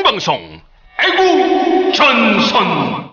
생방송 애국전선.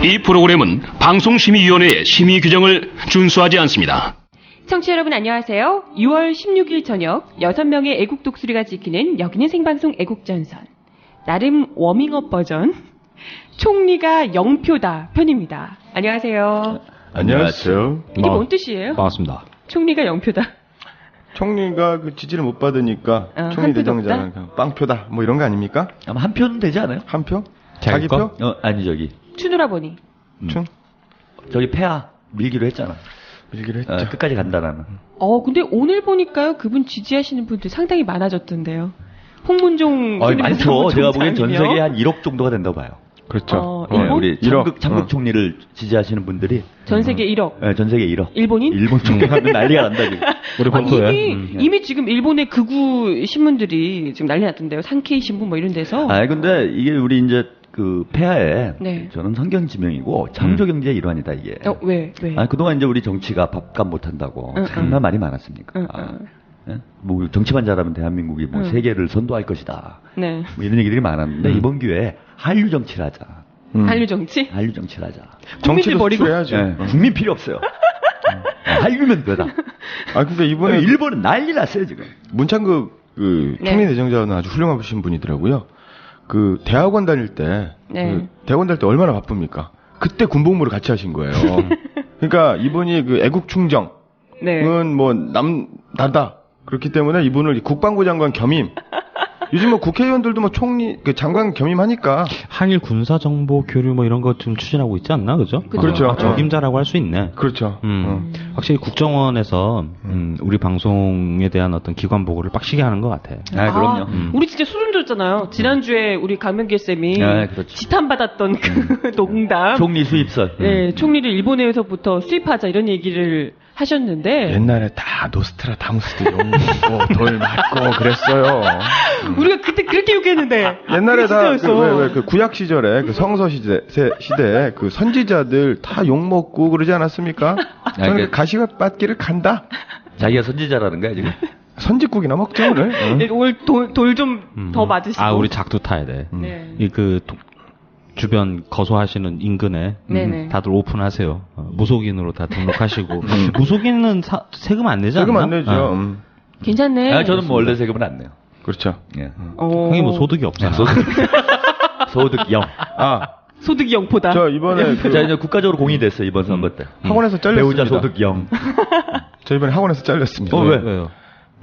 이 프로그램은 방송심의위원회의 심의 규정을 준수하지 않습니다. 청취자 여러분 안녕하세요. 6월 16일 저녁 6명의 애국 독수리가 지키는 여기는 생방송 애국전선. 나름 워밍업 버전 총리가 0표다 편입니다. 안녕하세요. 안녕하세요. 이게 뭔 뜻이에요? 반갑습니다. 총리가 0표다. 총리가 그 지지를 못 받으니까 한 총리 표도 대정자는 그냥 빵표다 뭐 이런 거 아닙니까? 아마 한 표는 되지 않아요? 한 표? 자기 표? 아니 저기 추누라 보니. 춘? 저기 폐하 밀기로 했잖아. 밀기로 했죠. 끝까지 간다라는. 근데 오늘 보니까요 그분 지지하시는 분들 상당히 많아졌던데요. 홍문종 많죠. 제가 보기엔 전 총장님이요? 세계에 한 1억 정도가 된다고 봐요. 그렇죠. 일본? 우리 1억. 참극 총리를 지지하시는 분들이 전 세계 1억. 네, 전 세계 1억. 일본인? 일본 총리하면 난리가 난다 지금. 우리 본토에. 이미 지금 일본의 극우 신문들이 지금 난리 났던데요. 산케이 신문 뭐 이런 데서. 근데 이게 우리 이제 그 폐하에 네. 저는 선견지명이고 창조경제의 일환이다 이게. 왜? 그동안 이제 우리 정치가 밥값 못한다고 정말 말이 많았습니까? 예? 뭐 정치만 잘하면 대한민국이 뭐 세계를 선도할 것이다. 네. 뭐 이런 얘기들이 많았는데 이번 기회에 한류 정치를 하자. 한류 정치? 한류 정치를 하자. 국민들 버리고. 해야죠. 예, 국민 필요 없어요. 한류면 되다. 그러니까 이번에 일본은 난리 났어요 지금. 문창극 그 네. 총리 대정자는 아주 훌륭하신 분이더라고요. 그 대학원 다닐 때, 네. 대학원 다닐 때 얼마나 바쁩니까? 그때 군복무를 같이 하신 거예요. 그러니까 이분이 그 애국 충정은 네. 뭐 나다. 그렇기 때문에 이분을 국방부 장관 겸임. 요즘 뭐 국회의원들도 뭐 총리, 그 장관 겸임하니까. 항일 군사 정보 교류 뭐 이런 것 좀 추진하고 있지 않나, 그죠? 그렇죠. 적임자라고 할 수 있네. 그렇죠. 확실히 국정원에서 우리 방송에 대한 어떤 기관 보고를 빡시게 하는 것 같아. 그럼요. 우리 진짜 소름 돋았잖아요. 지난주에 우리 강명길 쌤이 그렇죠. 지탄받았던 그 농담. 총리 수입설. 네, 총리를 일본에서부터 수입하자 이런 얘기를 하셨는데 옛날에 다 노스트라다무스도 욕 먹고 돌 맞고 그랬어요. 우리가 그때 그렇게 욕했는데 옛날에 다 진짜였어. 그 구약 시절에 그 성서 시대에 그 선지자들 다 욕 먹고 그러지 않았습니까? 저는 그 가시밭길을 간다. 자기가 선지자라는 거야 지금. 선지국이나 먹죠 오늘. 네, 오늘 돌 좀 더 맞으시고. 우리 작두 타야 돼. 네. 주변 거소하시는 인근에 네네. 다들 오픈하세요. 무속인으로 다 등록하시고. 무속인은 세금 안 내지 않나? 세금 안 내죠. 괜찮네. 저는 뭐 원래 세금은 안 내요. 그렇죠. 예. 형이 뭐 소득이 없잖아. 소득 0. 소득이 0포다. 저 이번에 자 이제 국가적으로 공이 됐어 이번 선거 때. 학원에서 잘렸습니다. 배우자 소득 0. 저 이번에 학원에서 잘렸습니다. 왜요?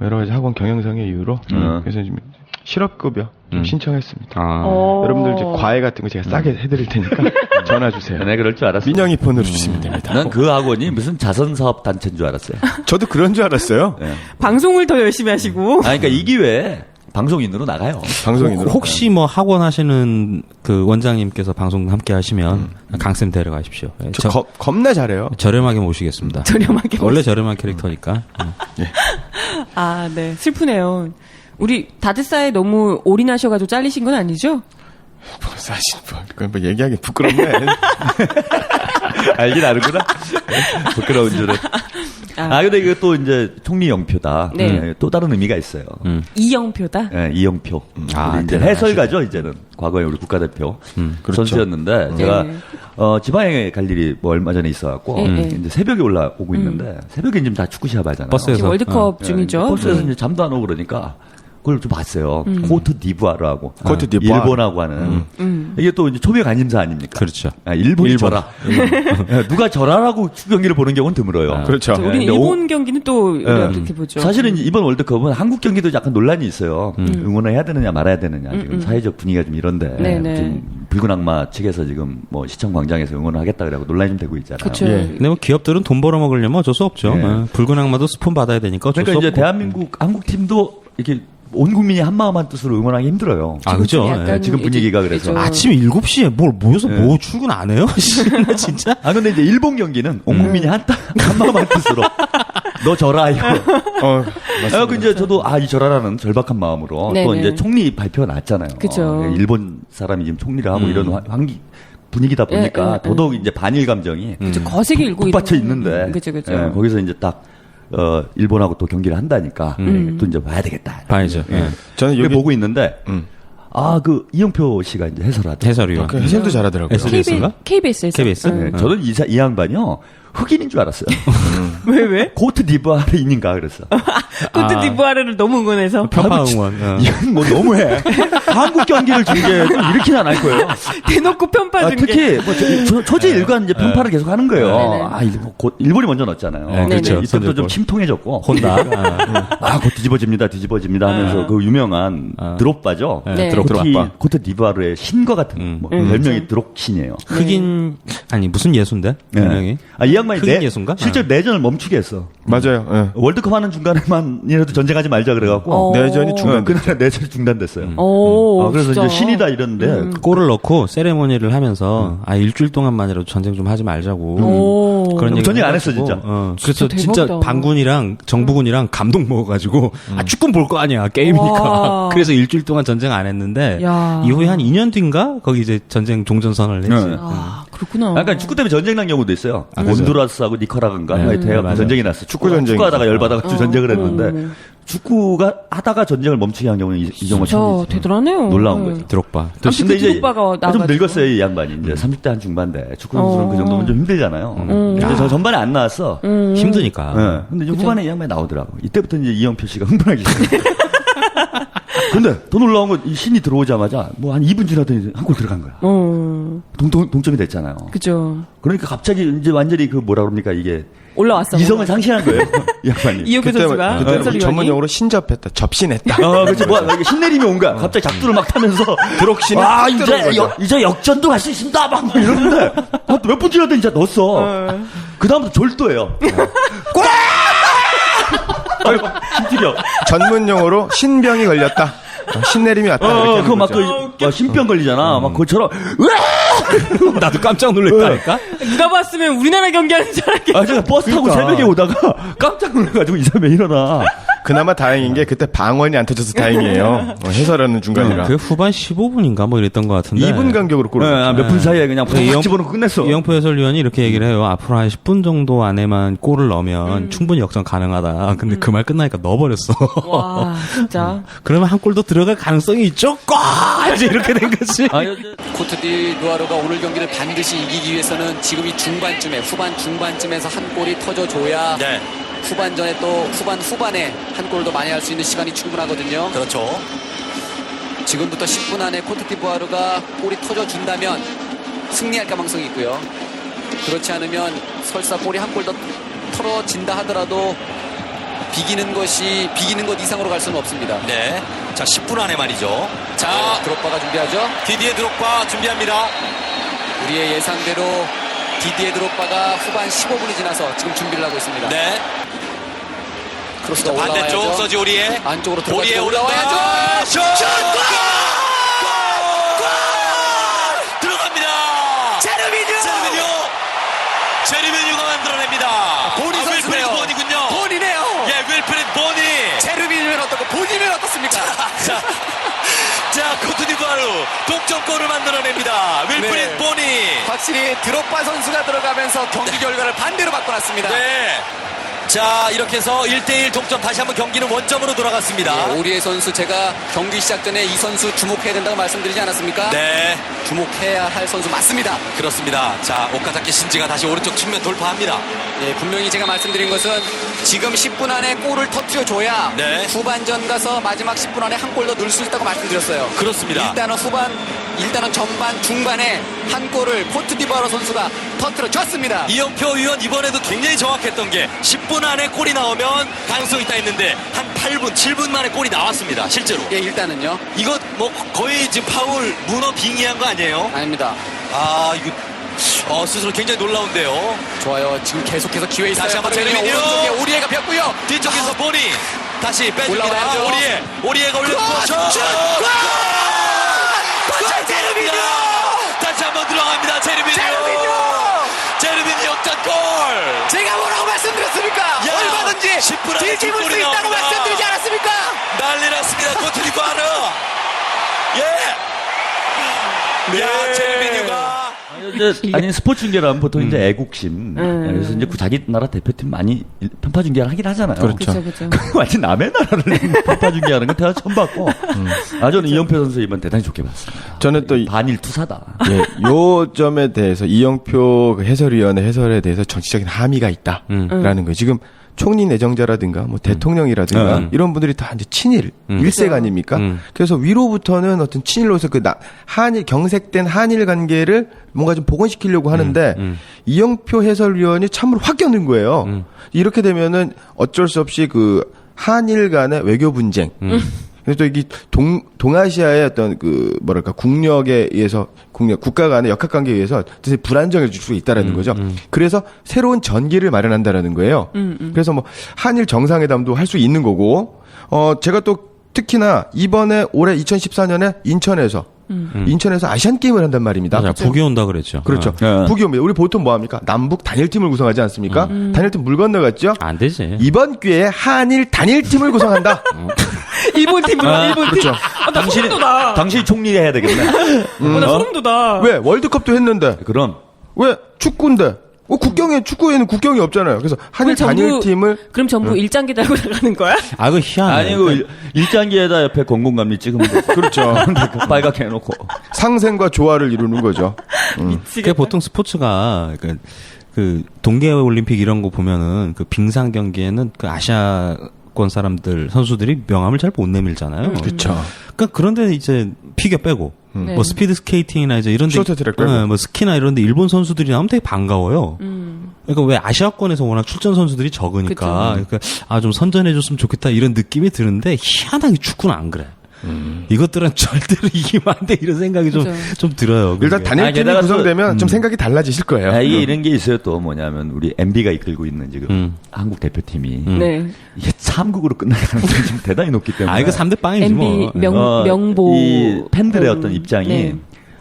여러 가지 학원 경영상의 이유로 그래서 지금 실업급여 좀 신청했습니다. 여러분들 이제 과외 같은 거 제가 싸게 해드릴 테니까 전화 주세요. 네, 그럴 줄 알았어. 민영이 폰으로 주시면 됩니다. 난 그 학원이 무슨 자선사업 단체인 줄 알았어요. 저도 그런 줄 알았어요. 네. 방송을 더 열심히 하시고. 그러니까 이 기회에 방송인으로 나가요. 방송인으로. 혹시 뭐 학원 하시는 그 원장님께서 방송 함께 하시면 강쌤 데려가십시오. 저 겁나 잘해요. 저렴하게 모시겠습니다. 저렴하게. 원래 저렴한 캐릭터니까. 네. 슬프네요. 우리 다드사에 너무 올인하셔가지고 잘리신 건 아니죠? 사실 뭐 얘기하기 부끄럽네. 알긴 아는구나. 부끄러운 줄은. 근데 이거 또 이제 총리 영표다. 네. 네, 또 다른 의미가 있어요. 이영표다? 네, 이영표. 아, 이제 해설가죠, 이제는. 과거에 우리 국가대표 그렇죠. 선수였는데, 제가, 지방에 갈 일이 뭐 얼마 전에 있어갖고, 이제 새벽에 올라오고 있는데, 새벽에 지금 다 축구 시합 하잖아요. 버스에서. 지금 월드컵 중이죠. 버스에서 이제 잠도 안 오고 그러니까, 그걸 좀 봤어요. 코트 디부아르하고. 코트 디부아르. 일본하고 하는. 이게 또 이제 초미의 관심사 아닙니까? 그렇죠. 일본이 져라. 누가 져라라고 축구 경기를 보는 경우는 드물어요. 그렇죠. 우리는 일본 경기는 또 어떻게 보죠? 사실은 이번 월드컵은 한국 경기도 약간 논란이 있어요. 응원을 해야 되느냐 말아야 되느냐. 지금 사회적 분위기가 좀 이런데 네네. 지금 붉은 악마 측에서 지금 뭐 시청 광장에서 응원을 하겠다 그러고 논란이 좀 되고 있잖아요. 그렇죠. 근데 뭐 기업들은 돈 벌어먹으려면 어쩔 수 없죠. 예. 붉은 악마도 스폰 받아야 되니까 어쩔 그러니까 수 이제 없고. 대한민국 한국 팀도 이렇게 온 국민이 한 마음 한 뜻으로 응원하기 힘들어요. 아, 그죠. 약간 지금 분위기가 그래서. 이제 아침 7시에 뭘 모여서 뭐 출근 안 해요? 진짜? 근데 이제 일본 경기는 온 국민이 한 마음 한 뜻으로 너 져라 이거. 그 이제 저도 이 져라라는 절박한 마음으로 네네. 또 이제 총리 발표가 났잖아요. 그죠. 일본 사람이 지금 총리를 하고 이런 분위기다 보니까 더더욱 이제 반일 감정이 거세게 일고 북받쳐 있는데. 그죠. 거기서 이제 딱 일본하고 또 경기를 한다니까 또 이제 봐야 되겠다. 봐야죠. 예. 저는 여기 여기 보고 있는데 그 이영표 씨가 이제 해설하죠. 해설위원. 해설도 잘하더라고요. SBS인가? KBS에서. KBS? 네, 저는 이 양반이요 흑인인 줄 알았어요. 왜? 코트 디부아르인인가 그랬어. 코트 디부아르를 너무 응원해서. 편파 응원. 이건 뭐 너무해. 한국 경기를 중계해도 이렇게는 안 할 거예요. 대놓고 편파 중계. 특히 뭐 초지 일관 이제 편파를 계속 하는 거예요. 네네. 일본이 먼저 넣었잖아요. 네, 그렇죠. 이때부터 좀 침통해졌고. 혼다. 곧 뒤집어집니다 하면서 그 유명한 드롭바죠. 네. 드롭바. 코트 디부아르의 신과 같은 별명이 드롭신이에요. 흑인, 아니, 무슨 예수인데? 분명히. 이 양반이 흑인 예수인가? 실제로 내전을 멈추게 했어. 맞아요. 예. 월드컵 하는 중간에만이라도 전쟁하지 말자 그래갖고 내전이 중단. 그날 내전이 중단됐어요. 그래서 진짜. 이제 신이다 이러는데 골을 넣고 세레모니를 하면서 일주일 동안만이라도 전쟁 좀 하지 말자고 그런 얘기 전쟁 안 했어, 진짜. 그래서 진짜 대박이다. 반군이랑 정부군이랑 감동 먹어가지고 축구 볼 거 아니야 게임이니까 와. 그래서 일주일 동안 전쟁 안 했는데 야. 이후에 한 2년 뒤인가 거기 이제 전쟁 종전선언을 했지. 네. 그렇구나. 약간 축구 때문에 전쟁 난 경우도 있어요. 온두라스하고 니카라과인가 하여튼 맞아요. 전쟁이 났어. 축구 전쟁. 축구하다가 열받아가지고 전쟁을 했는데 축구가 하다가 전쟁을 멈추게 한 경우는 이정도 진짜 처음이지. 대단하네요. 놀라운 거죠. 드록바. 아무튼 그 드록바가 좀 나와가지고. 늙었어요 이 양반이 이제 30대 한 중반대 축구 선수는 그 정도면 좀 힘들잖아요. 근데 저 전반에 안 나왔어. 힘드니까. 네. 근데 이제 후반에 이 양반이 나오더라고. 이때부터 이제 이영표 씨가 흥분하기 시작했어요. 근데 더 놀라운 건 이 신이 들어오자마자 뭐 한 2분 지나더니 한 골 들어간 거야. 동점이 됐잖아요. 그죠. 그러니까 갑자기 이제 완전히 그 뭐라 그럽니까 이게 올라왔어. 이성을 상실한 거예요. 이 양반이. 이혁규 선수가. 그때 해설위원이. 전문용어로 신접했다. 접신했다. 그렇지. 이게 신내림이 온 거야. 갑자기 작두를 막 타면서 드록신이 이제 역전도 갈 수 있습니다. 막 이러는데 몇 분 지나더니 진짜 넣었어. 그 다음부터 졸도예요. 골! 힘들여. 전문용어로 신병이 걸렸다. 신내림이 왔다. 이렇게 그거 하는 막 거죠. 신병 걸리잖아. 막 그처럼 나도 깜짝 놀랐다니까. 누가 봤으면 우리나라 경기하는 줄 알았겠다. 제가 버스 타고 그러니까. 새벽에 오다가 깜짝 놀라가지고 이 사람이 일어나. 그나마 다행인 게 그때 방언이 안 터져서 다행이에요. 해설하는 중간이라. 그 후반 15분인가 뭐 이랬던 것 같은데. 2분 간격으로 골을. 몇 분 사이에 그냥 팍 집어넣고 끝냈어. 이영표 해설위원이 이렇게 얘기를 해요. 앞으로 한 10분 정도 안에만 골을 넣으면 충분히 역전 가능하다. 근데 그 말 끝나니까 넣어버렸어. 와, 진짜. 그러면 한 골 더 들어갈 가능성이 있죠? 이제 이렇게 된 거지. 코트 디부아르가 오늘 경기를 반드시 이기기 위해서는 지금 이 후반 중반쯤에서 한 골이 터져줘야 후반전에 또 후반에 한 골도 많이 할 수 있는 시간이 충분하거든요. 그렇죠. 지금부터 10분 안에 코트 디부아르가 골이 터져준다면 승리할 가능성이 있고요. 그렇지 않으면 설사 골이 한 골 더 털어진다 하더라도 비기는 것 이상으로 갈 수는 없습니다. 네. 자, 10분 안에 말이죠. 자, 드록바가 준비하죠. 디디에 드록바 준비합니다. 우리의 예상대로 디디에 드록바가 후반 15분이 지나서 지금 준비를 하고 있습니다. 네. 크로스가 반대쪽 올라와야죠. 서지 오리에. 안쪽으로 오리에 들어가지고 올라와야죠. 올라와야죠. 슛! 골! 들어갑니다. 제르미뉴가 만들어냅니다. 보니 선수네요. 윌프리드 보니군요. 본이네요. 예, 윌프리드 보니. 제르미는 어떻고 본인은 어떻습니까? 자, 코트디부아르 동점골을 만들어냅니다. 윌프리드 네. 보니. 확실히 드록바 선수가 들어가면서 경기 결과를 반대로 바꿔놨습니다. 네. 자, 이렇게 해서 1대1 동점. 다시 한번 경기는 원점으로 돌아갔습니다. 예, 오리의 선수 제가 경기 시작 전에 이 선수 주목해야 된다고 말씀드리지 않았습니까? 네, 주목해야 할 선수 맞습니다. 그렇습니다. 자, 오카자키 신지가 다시 오른쪽 측면 돌파합니다. 예, 분명히 제가 말씀드린 것은 지금 10분 안에 골을 터뜨려줘야 네. 후반전 가서 마지막 10분 안에 한 골 더 넣을 수 있다고 말씀드렸어요. 그렇습니다. 일단은 전반 중반에 한 골을 코트디부아르 선수가 터뜨려줬습니다. 이영표 의원 이번에도 굉장히 정확했던 게 10분 안에 골이 나오면 가능성이 있다 했는데 한 8분, 7분 만에 골이 나왔습니다. 실제로. 예, 일단은요. 이거 뭐 거의 지금 파울 문어 빙의한 거 아니에요? 아닙니다. 아, 이거 스스로 굉장히 놀라운데요. 좋아요. 지금 계속해서 기회 있어요. 다시 한번 그러면 제레미뉴. 오른쪽에 오리에가 폈고요. 뒤쪽에서 보니 다시 빼줍니다. 올라와야죠. 오리에가 올려주고 제레미뉴 다시 한번 들어갑니다. 제레미뉴 역전골. 제가 뭐라고 말씀드렸습니까? 야, 얼마든지 10분 안에 뒤집을 수 골이 있다고 나옵니다. 말씀드리지 않았습니까? 난리 났습니다. 코트디부아르. 예. 야, 제레미뉴가 아니 스포츠 중계라면 보통 이제 애국심 그래서 이제 자기 나라 대표팀 많이 편파 중계를 하긴 하잖아요. 그렇죠. 그렇죠. 완전 남의 나라를 편파 중계하는 건 제가 처음 봤고 저는 이영표 선수 이번 대단히 좋게 봤습니다. 저는 또 반일 투사다. 예, 요 점에 대해서 이영표 그 해설위원의 해설에 대해서 정치적인 함의가 있다라는 거예요. 지금 총리 내정자라든가 뭐 대통령이라든가 이런 분들이 다 이제 친일 일색 아닙니까? 그래서 위로부터는 어떤 친일로서 그 한일 경색된 한일 관계를 뭔가 좀 복원시키려고 하는데 이영표 해설위원이 참으로 확 껴는 거예요. 이렇게 되면은 어쩔 수 없이 그 한일 간의 외교 분쟁. 그래서 또 이게 동아시아의 어떤 그 뭐랄까 국력에 의해서 국가 간의 역학 관계에 의해서 뜻의 불안정을 줄 수 있다라는 거죠. 그래서 새로운 전기를 마련한다라는 거예요. 그래서 뭐 한일 정상회담도 할 수 있는 거고 제가 또 특히나 이번에 올해 2014년에 인천에서 아시안 게임을 한단 말입니다. 맞아, 북이 온다 그랬죠. 그렇죠. 북이 옵니다. 우리 보통 뭐 합니까? 남북 단일팀을 구성하지 않습니까? 단일팀 물 건너갔죠. 안 되지. 이번 기회에 한일 단일팀을 구성한다. 일본 팀으로 일본 팀. 그렇죠. 나 소름 돋아. 당신이 총리 해야 되겠네. 나 소름 돋아. 왜 월드컵도 했는데 그럼 왜 축구인데? 축구에는 국경이 없잖아요. 그래서 한일 단일팀을 그럼 전부 일장기 달고 나가는 거야? 아, 그 희한해. 아니고 일장기에다 옆에 공공감리 찍으면 돼. 그렇죠. 빨갛게 해놓고 상생과 조화를 이루는 거죠. 그게 보통 스포츠가 그 동계 올림픽 이런 거 보면은 그 빙상 경기에는 그 아시아권 사람들 선수들이 명함을 잘 못 내밀잖아요. 그렇죠. 그러니까 그런데 이제 피겨 빼고 네. 뭐 스피드 스케이팅이나 이제 이런 데 쇼트트랙 빼고. 뭐 스키나 이런 데 일본 선수들이 나오면 되게 반가워요. 그러니까 왜 아시아권에서 워낙 출전 선수들이 적으니까 그러니까 좀 선전해 줬으면 좋겠다 이런 느낌이 드는데 희한하게 축구는 안 그래. 이것들은 절대로 이기면 안 돼 이런 생각이 좀 들어요. 일단 그게. 단일팀이 게다가 구성되면 좀 생각이 달라지실 거예요. 이게 이런 게 있어요. 또 뭐냐면 우리 MB가 이끌고 있는 지금 한국 대표팀이 네. 이게 3국으로 끝날 가능성이 좀 대단히 높기 때문에 이거 3대 빵이지 MB 뭐. 명보 이 팬들의 어떤 입장이 네.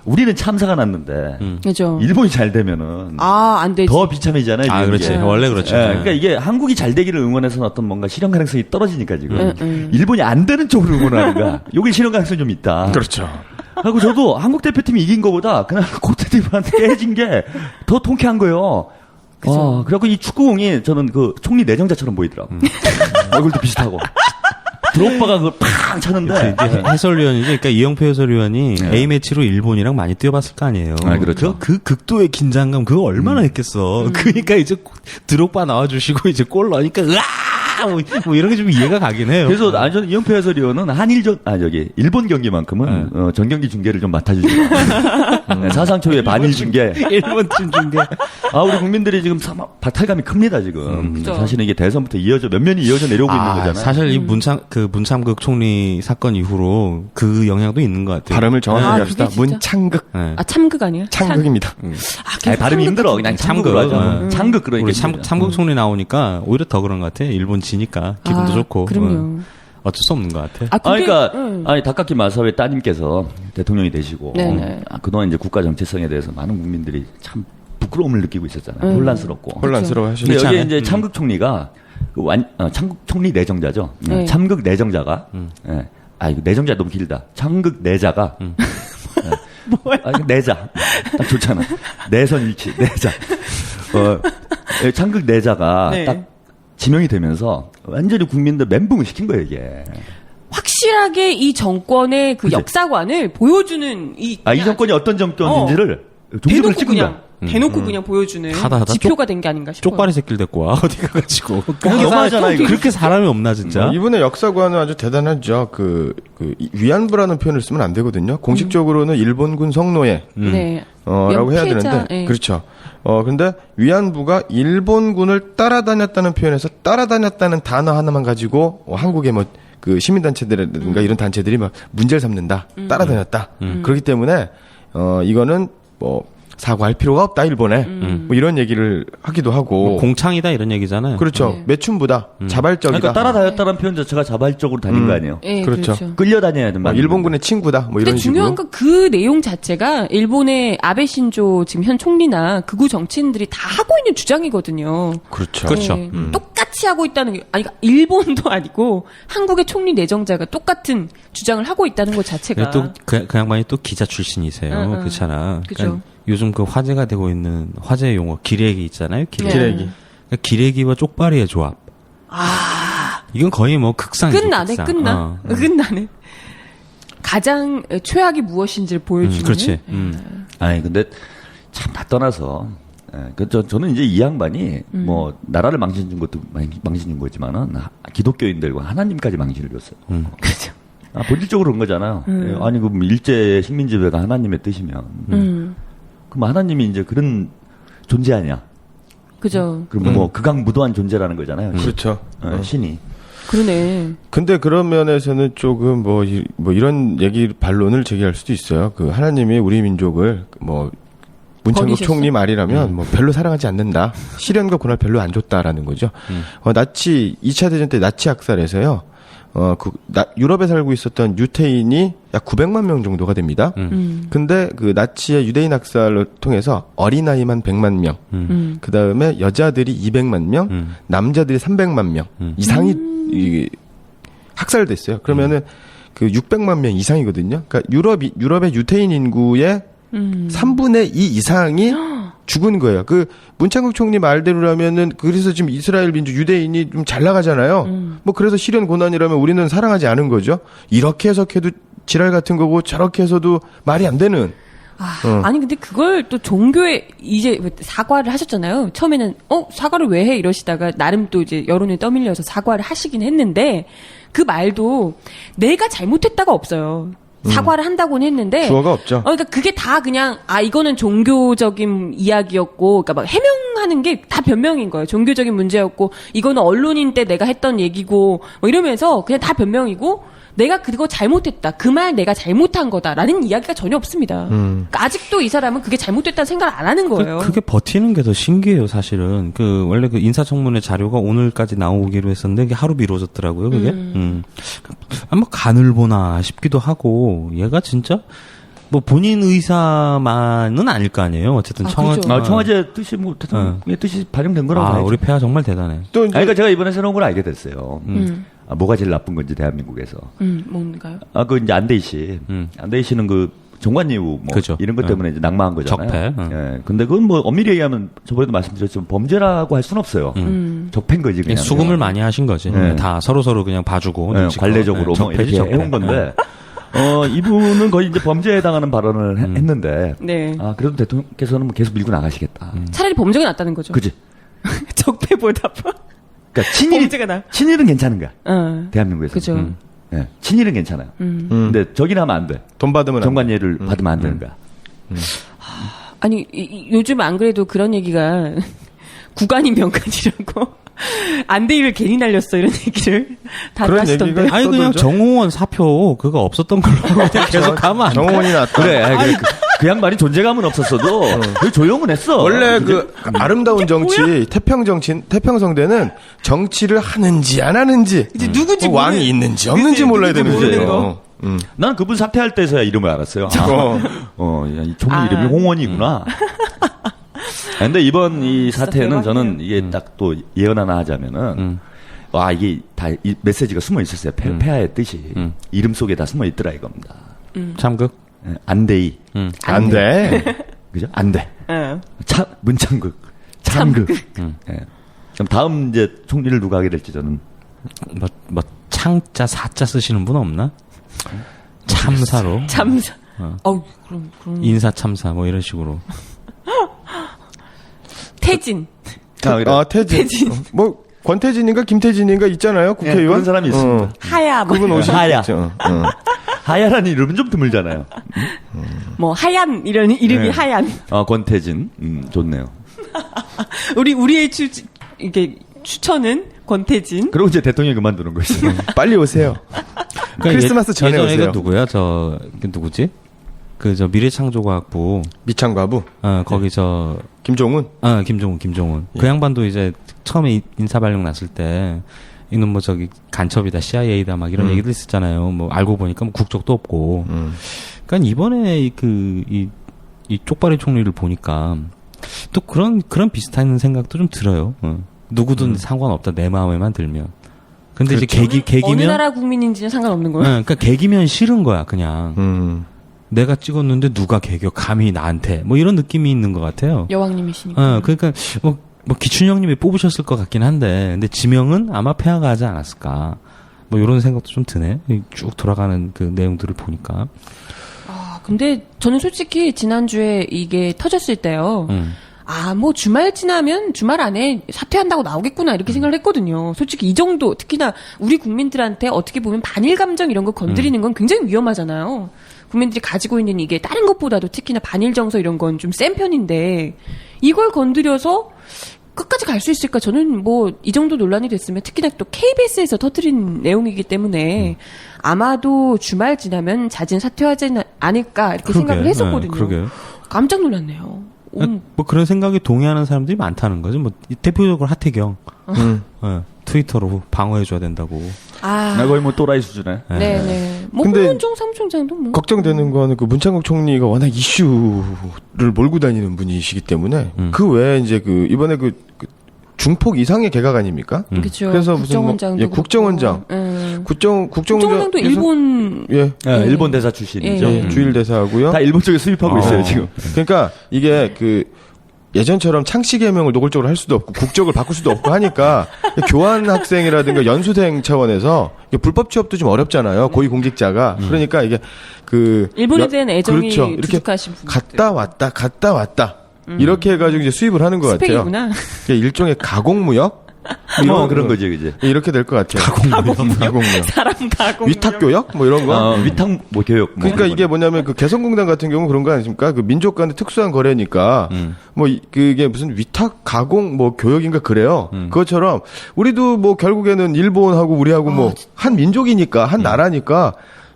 우리는 참사가 났는데 그죠. 일본이 잘 되면은 안 되지. 더 비참해지잖아요. 아, 그렇지. 이게. 원래 그렇죠. 그러니까 이게 한국이 잘 되기를 응원해서는 어떤 뭔가 실현 가능성이 떨어지니까 지금 일본이 안 되는 쪽으로 응원하는 거야. 여기 실현 가능성이 좀 있다. 그렇죠. 하고 저도 한국 대표팀이 이긴 거보다 그날 코트디부아르한테 깨진 게 더 통쾌한 거예요. 그래갖고 이 축구공이 저는 그 총리 내정자처럼 보이더라고. 얼굴도 비슷하고. 드록바가 그걸 팍 쳤는데. 이제 해설위원이죠. 그러니까 이영표 해설위원이 A매치로 일본이랑 많이 뛰어봤을 거 아니에요. 그렇죠. 그 극도의 긴장감 그거 얼마나 했겠어. 그러니까 이제 드록바 나와주시고 이제 골 넣으니까 으아! 뭐 이런 게 좀 이해가 가긴 해요. 그래서 저는 이영표 해설위원은 일본 경기만큼은 전 경기 중계를 좀 맡아주시고 사상 초유의 반일 중계. 일본 팀 중계. 우리 국민들이 지금 박탈감이 큽니다 지금. 사실은 이게 대선부터 몇 면이 이어져 내려오고 있는 거잖아요. 사실 이 문창극 총리 사건 이후로 그 영향도 있는 것 같아요. 발음을 정확하게 합시다. 그게 진짜? 문창극. 네. 참극 아니야? 창극입니다. 발음이 힘들어. 그냥 참극으로 하죠. 참극 그러니까. 우리 참극 총리 나오니까 오히려 더 그런 것 같아. 일본 지니까 기분도 좋고. 그럼요. 어쩔 수 없는 것 같아. 그러니까 다카키 마사오의 따님께서 대통령이 되시고 그동안 이제 국가 정체성에 대해서 많은 국민들이 참 부끄러움을 느끼고 있었잖아요. 혼란스럽고. 혼란스러워 하시죠. 근데 여기에 이제 참극 총리가 참극 총리 내정자죠. 네. 참극 내정자가 이거 내정자 너무 길다. 참극 내자가 뭐야? 내자 딱 좋잖아. 내선 일치 내자. 참극 내자가 네. 딱 지명이 되면서 완전히 국민들 멘붕을 시킨 거예요, 이게. 확실하게 이 정권의 그 그치? 역사관을 보여주는 이 정권이 어떤 정권인지를 종적으로 대놓고 찍은 그냥 거야. 대놓고 그냥 보여주는 하다 지표가 된 게 아닌가 싶어요. 쪽발이 새끼를 데리고 와 어디 가가지고 너무하잖아, 이거. 그렇게 사람이 없나 진짜? 이분의 역사관은 아주 대단하죠. 위안부라는 표현을 쓰면 안 되거든요. 공식적으로는 일본군 성노예 네. 라고 해야 연피해자, 되는데 예. 그렇죠. 근데 위안부가 일본군을 따라다녔다는 표현에서 따라다녔다는 단어 하나만 가지고 한국의 뭐 그 시민단체들이라든가 이런 단체들이 막 문제를 삼는다. 따라다녔다. 그렇기 때문에 이거는 뭐 사과할 필요가 없다 일본에 뭐 이런 얘기를 하기도 하고 뭐 공창이다 이런 얘기잖아요. 그렇죠. 네. 매춘부다. 자발적이다. 그러니까 따라다녔다는 표현 자체가 자발적으로 다닌 거 아니에요. 예, 그렇죠. 끌려다녀야 돼. 일본군의 친구다. 뭐 근데 이런 중요한 식으로. 건 그 내용 자체가 일본의 아베 신조 지금 현 총리나 극우 정치인들이 다 하고 있는 주장이거든요. 그렇죠. 그렇죠. 네. 똑같이 하고 있다는 게 아니 그러니까 일본도 아니고 한국의 총리 내정자가 똑같은 주장을 하고 있다는 것 자체가 또그 양반이 또 기자 출신이세요. 응, 응. 그렇잖아. 그죠. 그러니까 요즘 그 화제가 되고 있는 화제 용어 기레기 있잖아요. 기레기. 네. 기레기. 그러니까 기레기와 쪽발이의 조합. 이건 거의 뭐 극상이죠. 끝나네 극상. 끝나 끝나네. 가장 최악이 무엇인지를 보여주는. 그렇지. 아니 근데 참 다 떠나서 저는 이제 이 양반이 뭐 나라를 망신준 것도 망신준 거지만은 기독교인들과 하나님까지 망신을 줬어요. 그죠. 본질적으로 그런 거잖아요. 아니 그 일제 식민지배가 하나님의 뜻이면 그럼 하나님이 이제 그런 존재 아니야? 그죠. 그럼 뭐 극악무도한 존재라는 거잖아요. 그렇죠. 신이. 그러네. 근데 그런 면에서는 조금 뭐 이런 얘기 반론을 제기할 수도 있어요. 그 하나님이 우리 민족을 뭐 문창국 버리셨어? 총리 말이라면 뭐 별로 사랑하지 않는다. 시련과 고날 별로 안 줬다라는 거죠. 나치 2차 대전 때 나치 학살에서요. 유럽에 살고 있었던 유태인이 약 900만 명 정도가 됩니다. 근데 그 나치의 유대인 학살을 통해서 어린아이만 100만 명, 그 다음에 여자들이 200만 명, 남자들이 300만 명 이상이 학살됐어요. 그러면은 그 600만 명 이상이거든요. 그러니까 유럽의 유태인 인구의 3분의 2 이상이 죽은 거예요. 그 문창국 총리 말대로라면은 그래서 지금 이스라엘 민족 유대인이 좀 잘 나가잖아요. 뭐 그래서 시련 고난이라면 우리는 사랑하지 않은 거죠. 이렇게 해석해도 지랄 같은 거고 저렇게 해서도 말이 안 되는. 아니 근데 그걸 또 종교에 이제 사과를 하셨잖아요. 처음에는 사과를 왜 해 이러시다가 나름 또 이제 여론에 떠밀려서 사과를 하시긴 했는데 그 말도 내가 잘못했다가 없어요. 사과를 한다고는 했는데 주어가 없죠. 그러니까 그게 다 그냥 이거는 종교적인 이야기였고, 그러니까 막 해명하는 게 다 변명인 거예요. 종교적인 문제였고, 이거는 언론인 때 내가 했던 얘기고, 뭐 이러면서 그냥 다 변명이고, 내가 그거 잘못했다. 그 말 내가 잘못한 거다라는 이야기가 전혀 없습니다. 그러니까 아직도 이 사람은 그게 잘못됐다는 생각을 안 하는 거예요. 그게 버티는 게 더 신기해요, 사실은. 원래 그 인사청문회 자료가 오늘까지 나오기로 했었는데, 이게 하루 미뤄졌더라고요, 그게. 뭐, 간을 보나 싶기도 하고, 얘가 진짜, 뭐, 본인 의사만은 아닐 거 아니에요. 어쨌든 그렇죠. 청와제 뜻이 뭐, 대통령의 뜻이 반영된 거라고 봐야죠. 우리 폐하 정말 대단해. 또 이제 그러니까 제가 이번에 새로운 걸 알게 됐어요. 뭐가 제일 나쁜 건지 대한민국에서. 뭔가요? 그 이제 안대희 씨. 안대희 씨는 그 정관예우 뭐 그죠. 이런 것 때문에 이제 낙마한 거잖아요. 적폐. 예. 근데 그건 뭐 엄밀히 얘기하면 저번에도 말씀드렸지만 범죄라고 할 수는 없어요. 적폐인 거지 그냥. 수금을 많이 하신 거지. 네. 다 서로 그냥 봐주고. 눈치껏. 관례적으로 뭐 적폐지, 이렇게 적폐. 해온 건데. 이분은 거의 이제 범죄에 해당하는 발언을 했는데. 네. 그래도 대통령께서는 뭐 계속 밀고 나가시겠다. 차라리 범죄가 낫다는 거죠. 그지? 적폐보다. 그러니까 범죄가 나. 친일은 괜찮은 거야. 대한민국에서. 그죠. 예. 친일은 괜찮아요. 근데 저기는 하면 안 돼. 돈 받으면 안 돼. 정관예를 받으면 안 되는 거야. 아니 요즘 안 그래도 그런 얘기가 구간이 명간이라고 안대희를 괜히 날렸어 이런 얘기를 다들 그런 하시던데. 얘기가 아니, 그냥 떠들죠? 정호원 사표, 그거 없었던 걸로 그냥 계속 가면 안 돼. 정원이 났다. 그래. 그 양반이 존재감은 없었어도 그 조용은 했어. 원래 그 아름다운 정치, 태평성대는 정치를 하는지 안 하는지, 이제 누군지 왕이 모르는- 있는지 없는지 몰라야 되는 누군지 모르는 거예요. 난 그분 사퇴할 때서야 이름을 알았어요. 이 총리 이름이 홍원이구나. 근데 이번 이 사태는 저는 이게 딱 또 예언 하나 하자면은 이게 다 이 메시지가 숨어 있었어요. 폐하의 뜻이 이름 속에 다 숨어 있더라 이겁니다. 참극. 예, 안대희. 안 돼. 그죠? 안 돼. 어. 문창극. 참극. 예. 그럼 다음 이제 총리를 누가 하게 될지 저는 뭐 창자 사자 쓰시는 분 없나? 참사로 참사. 그럼 인사 참사 뭐 이런 식으로. 태진. 그래. 태진. 뭐 권태진인가 김태진인가 있잖아요. 국회의원. 그런 사람이 있습니다. 하야. 뭐, 그분 오시죠. 하야. 있죠. 하야라는 이름은 좀 드물잖아요. 뭐 하얀 이런 이름이 네. 하얀. 권태진. 좋네요. 우리의 이게 추천은 권태진. 그리고 이제 대통령이 그만두는 거죠. 빨리 오세요. 크리스마스 전에 예전에 오세요. 그 누구야? 누구지? 그 미래창조과학부 미창과부. 거기 김종훈. 김종훈. 그 양반도 이제 처음에 인사 발령 났을 때 이놈 뭐 간첩이다, CIA다 막 이런 얘기들 있었잖아요. 뭐 알고 보니까 뭐 국적도 없고. 그러니까 이번에 이 쪽발이 총리를 보니까 또 그런 비슷한 생각도 좀 들어요. 누구든 상관없다 내 마음에만 들면. 근데 그렇죠. 이제 계기면 어느 나라 국민인지는 상관없는 거예요. 그러니까 계기면 싫은 거야, 그냥. 내가 찍었는데 누가 개겨 감히 나한테 뭐 이런 느낌이 있는 것 같아요. 여왕님이시니까. 그러니까 뭐 기춘형님이 뽑으셨을 것 같긴 한데, 근데 지명은 아마 폐하가 하지 않았을까. 뭐 이런 생각도 좀 드네. 쭉 돌아가는 그 내용들을 보니까. 근데 저는 솔직히 지난주에 이게 터졌을 때요. 뭐 주말 지나면 주말 안에 사퇴한다고 나오겠구나 이렇게 생각을 했거든요. 솔직히 이 정도 특히나 우리 국민들한테 어떻게 보면 반일 감정 이런 거 건드리는 건 굉장히 위험하잖아요. 국민들이 가지고 있는 이게 다른 것보다도 특히나 반일 정서 이런 건 좀 센 편인데 이걸 건드려서 끝까지 갈 수 있을까? 저는 뭐 이 정도 논란이 됐으면 특히나 또 KBS에서 터뜨린 내용이기 때문에 아마도 주말 지나면 자진 사퇴하지 않을까 이렇게 생각을 했었거든요. 그러게요. 깜짝 놀랐네요. 뭐 그런 생각에 동의하는 사람들이 많다는 거죠. 뭐 대표적으로 하태경 트위터로 방어해줘야 된다고. 나 거의 뭐 또라이 수준에. 네네. 뭐 근데 홍문종 사무총장도 뭐 걱정되는 거는 그 문창국 총리가 워낙 이슈를 몰고 다니는 분이시기 때문에 그 외에 이제 그 이번에 그 중폭 이상의 개각 아닙니까? 그렇죠. 그래서 무슨 국정원장도 국정원장, 국정원장도 일본 일본 대사 출신이죠. 주일 대사하고요. 다 일본 쪽에 수입하고 있어요 지금. 그러니까 이게 그 예전처럼 창씨 개명을 노골적으로 할 수도 없고 국적을 바꿀 수도 없고 하니까 교환 학생이라든가 연수생 차원에서 불법 취업도 좀 어렵잖아요. 고위공직자가. 그러니까 이게 그 일본에 대한 애정이 그렇죠. 이렇게 부족하신 분들. 갔다 왔다. 이렇게 해가지고 이제 수입을 하는 것 같아요. 스펙이구나. 이게 일종의 가공무역? 뭐 그런 거지, 그지. 이렇게 될 것 같아요. 가공무역. 사람 가공. 위탁교역? 뭐 이런 거? 위탁 뭐 교육. 뭐 그러니까 이게 뭐냐면 그 개성공단 같은 경우 그런 거 아닙니까? 그 민족 간의 특수한 거래니까 뭐 그게 무슨 위탁 가공 뭐 교역인가 그래요. 그것처럼 우리도 뭐 결국에는 일본하고 우리하고 뭐 한 민족이니까 한 나라니까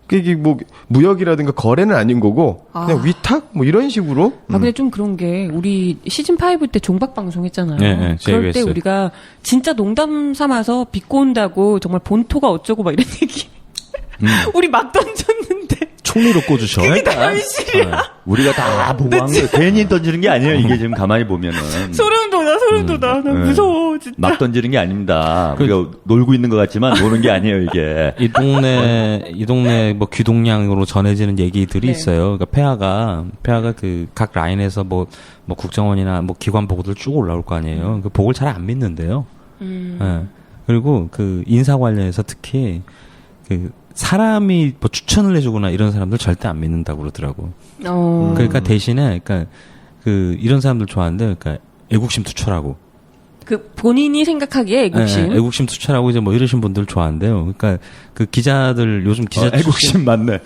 이게 뭐 무역이라든가 거래는 아닌 거고 그냥 위탁 뭐 이런 식으로. 근데 좀 그런 게 우리 시즌 5 때 종박 방송 했잖아요. 네, 그럴 때 JBS. 우리가 진짜 농담 삼아서 비꼬 온다고 정말 본토가 어쩌고 막 이런 얘기. 우리 막 던졌는데 총리로 꽂으셔. 현실이야. 우리가 다 보고 한 거. 괜히 던지는 게 아니에요. 이게 지금 가만히 보면은. 소름 돋아. 나 무서워 진짜. 막 던지는 게 아닙니다. 우리가 놀고 있는 것 같지만 노는 게 아니에요, 이게. 이 동네 뭐 귀동량으로 전해지는 얘기들이 있어요. 그러니까 폐하가 그 각 라인에서 뭐 국정원이나 뭐 기관 보고들 쭉 올라올 거 아니에요. 그 보고를 잘 안 믿는데요. 그리고 그 인사 관련해서 특히 그 사람이 뭐 추천을 해주거나 이런 사람들 절대 안 믿는다고 그러더라고. 그러니까 대신에 그러니까 그 이런 사람들 좋아하는데 그러니까 애국심 투철하고. 그 본인이 생각하기에 애국심. 네, 애국심 투철하고 이제 뭐 이러신 분들 좋아한대요. 그러니까 그 기자들 요즘 기자 애국심 맞네.